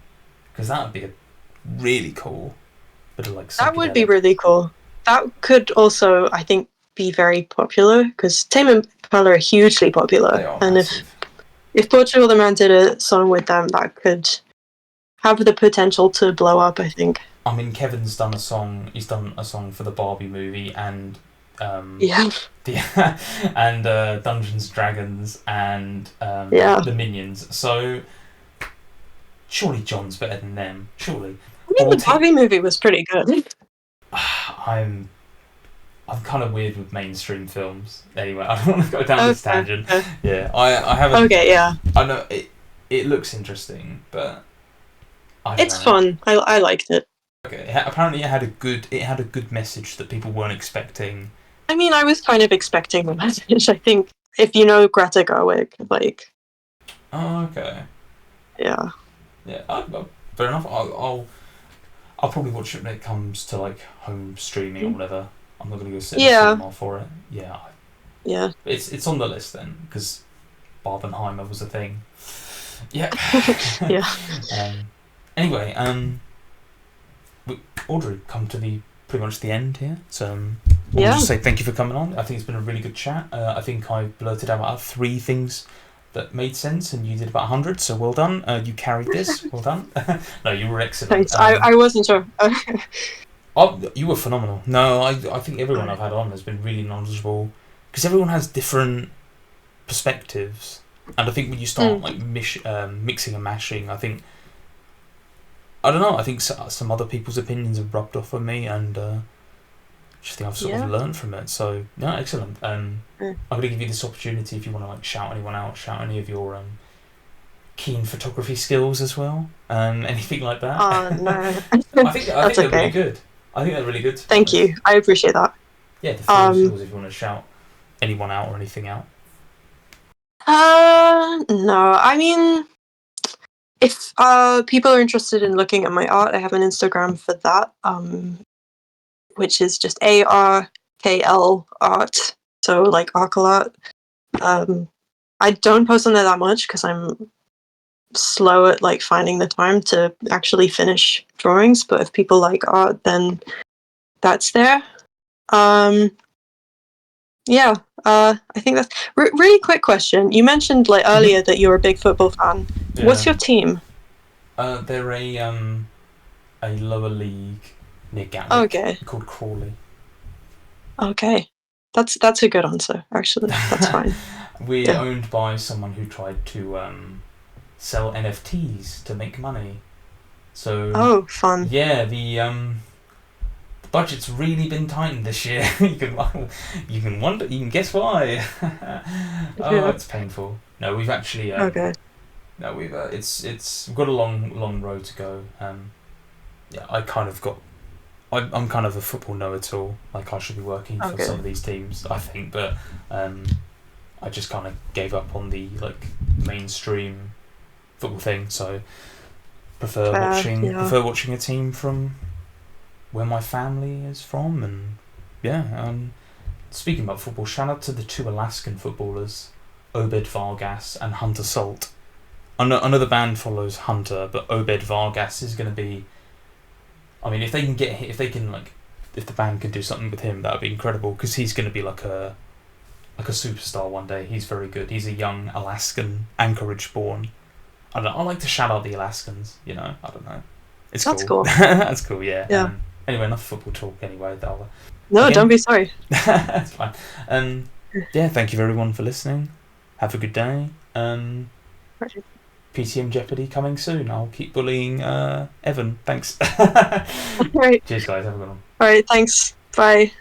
because that would be a really cool bit of like. That would be really cool. That could also, I think, be very popular because Tame Impala are hugely popular, and massive. If Portugal the Man did a song with them, that could have the potential to blow up, I think. I mean, Kevin's done a song. He's done a song for the Barbie movie and. And Dungeons & Dragons and the Minions. So surely John's better than them. Surely. I mean, the Barbie movie was pretty good. I'm kind of weird with mainstream films. Anyway, I don't want to go down this tangent. Yeah, I haven't. Okay, yeah. I know it looks interesting, but it's fun. I liked it. Okay, apparently it had a good message that people weren't expecting. I mean, I was kind of expecting the message. I think if you know Greta Gerwig, like. Oh, okay. Yeah. Yeah. Fair enough. I'll probably watch it when it comes to like home streaming or whatever. I'm not gonna go sit in the cinema for it. Yeah. Yeah. It's on the list then because Barbenheimer was a thing. Yeah. Yeah. Anyway, Audrey, come to pretty much the end here. So I'll just say thank you for coming on. I think it's been a really good chat. I think I blurted out 3 things that made sense, and you did about 100. So well done. You carried this. Well done. No, you were excellent. Thanks. I wasn't sure. Oh, you were phenomenal. No, I think everyone I've had on has been really knowledgeable because everyone has different perspectives, and I think when you start like mixing and mashing, I think I don't know. I think some other people's opinions have rubbed off on me, and just think I've sort of learned from it. So no, excellent. I'm going to give you this opportunity if you want to like shout anyone out, shout any of your keen photography skills as well, anything like that. Oh no, I think they're really good. I think they're really good. Thank you. I appreciate that. Yeah, the floor is yours if you want to shout anyone out or anything out. No, I mean, if people are interested in looking at my art, I have an Instagram for that, which is just ARKL art, so like Arkle art. I don't post on there that much because I'm slow at like finding the time to actually finish drawings, but if people like art, then that's there. I think that's really quick question. You mentioned like earlier that you're a big football fan. Yeah. What's your team? They're a lower league near Gatwick called Crawley. Okay, that's a good answer. Actually, that's fine. We're owned by someone who tried to sell NFTs to make money. So fun. Yeah, the budget's really been tightened this year. you can wonder, you can guess why. It's painful. No, we've actually no, we've we've got a long road to go. I'm kind of a football know-it-all. Like I should be working for some of these teams, I think, but I just kind of gave up on the like mainstream football thing. So prefer watching a team from where my family is from, and speaking about football, shout out to the two Alaskan footballers, Obed Vargas and Hunter Salt. I know the band follows Hunter, but Obed Vargas is going to be. I mean, if the band can do something with him, that would be incredible because he's going to be like a superstar one day. He's very good. He's a young Alaskan, Anchorage-born. I don't know. I like to shout out the Alaskans. I don't know. That's cool. That's cool. Yeah. Yeah. Anyway, enough football talk. Anyway, don't be sorry. That's fine. Thank you everyone for listening. Have a good day. PTM Jeopardy coming soon. I'll keep bullying Evan. Thanks. All right. Cheers, guys. Have a good one. All right. Thanks. Bye.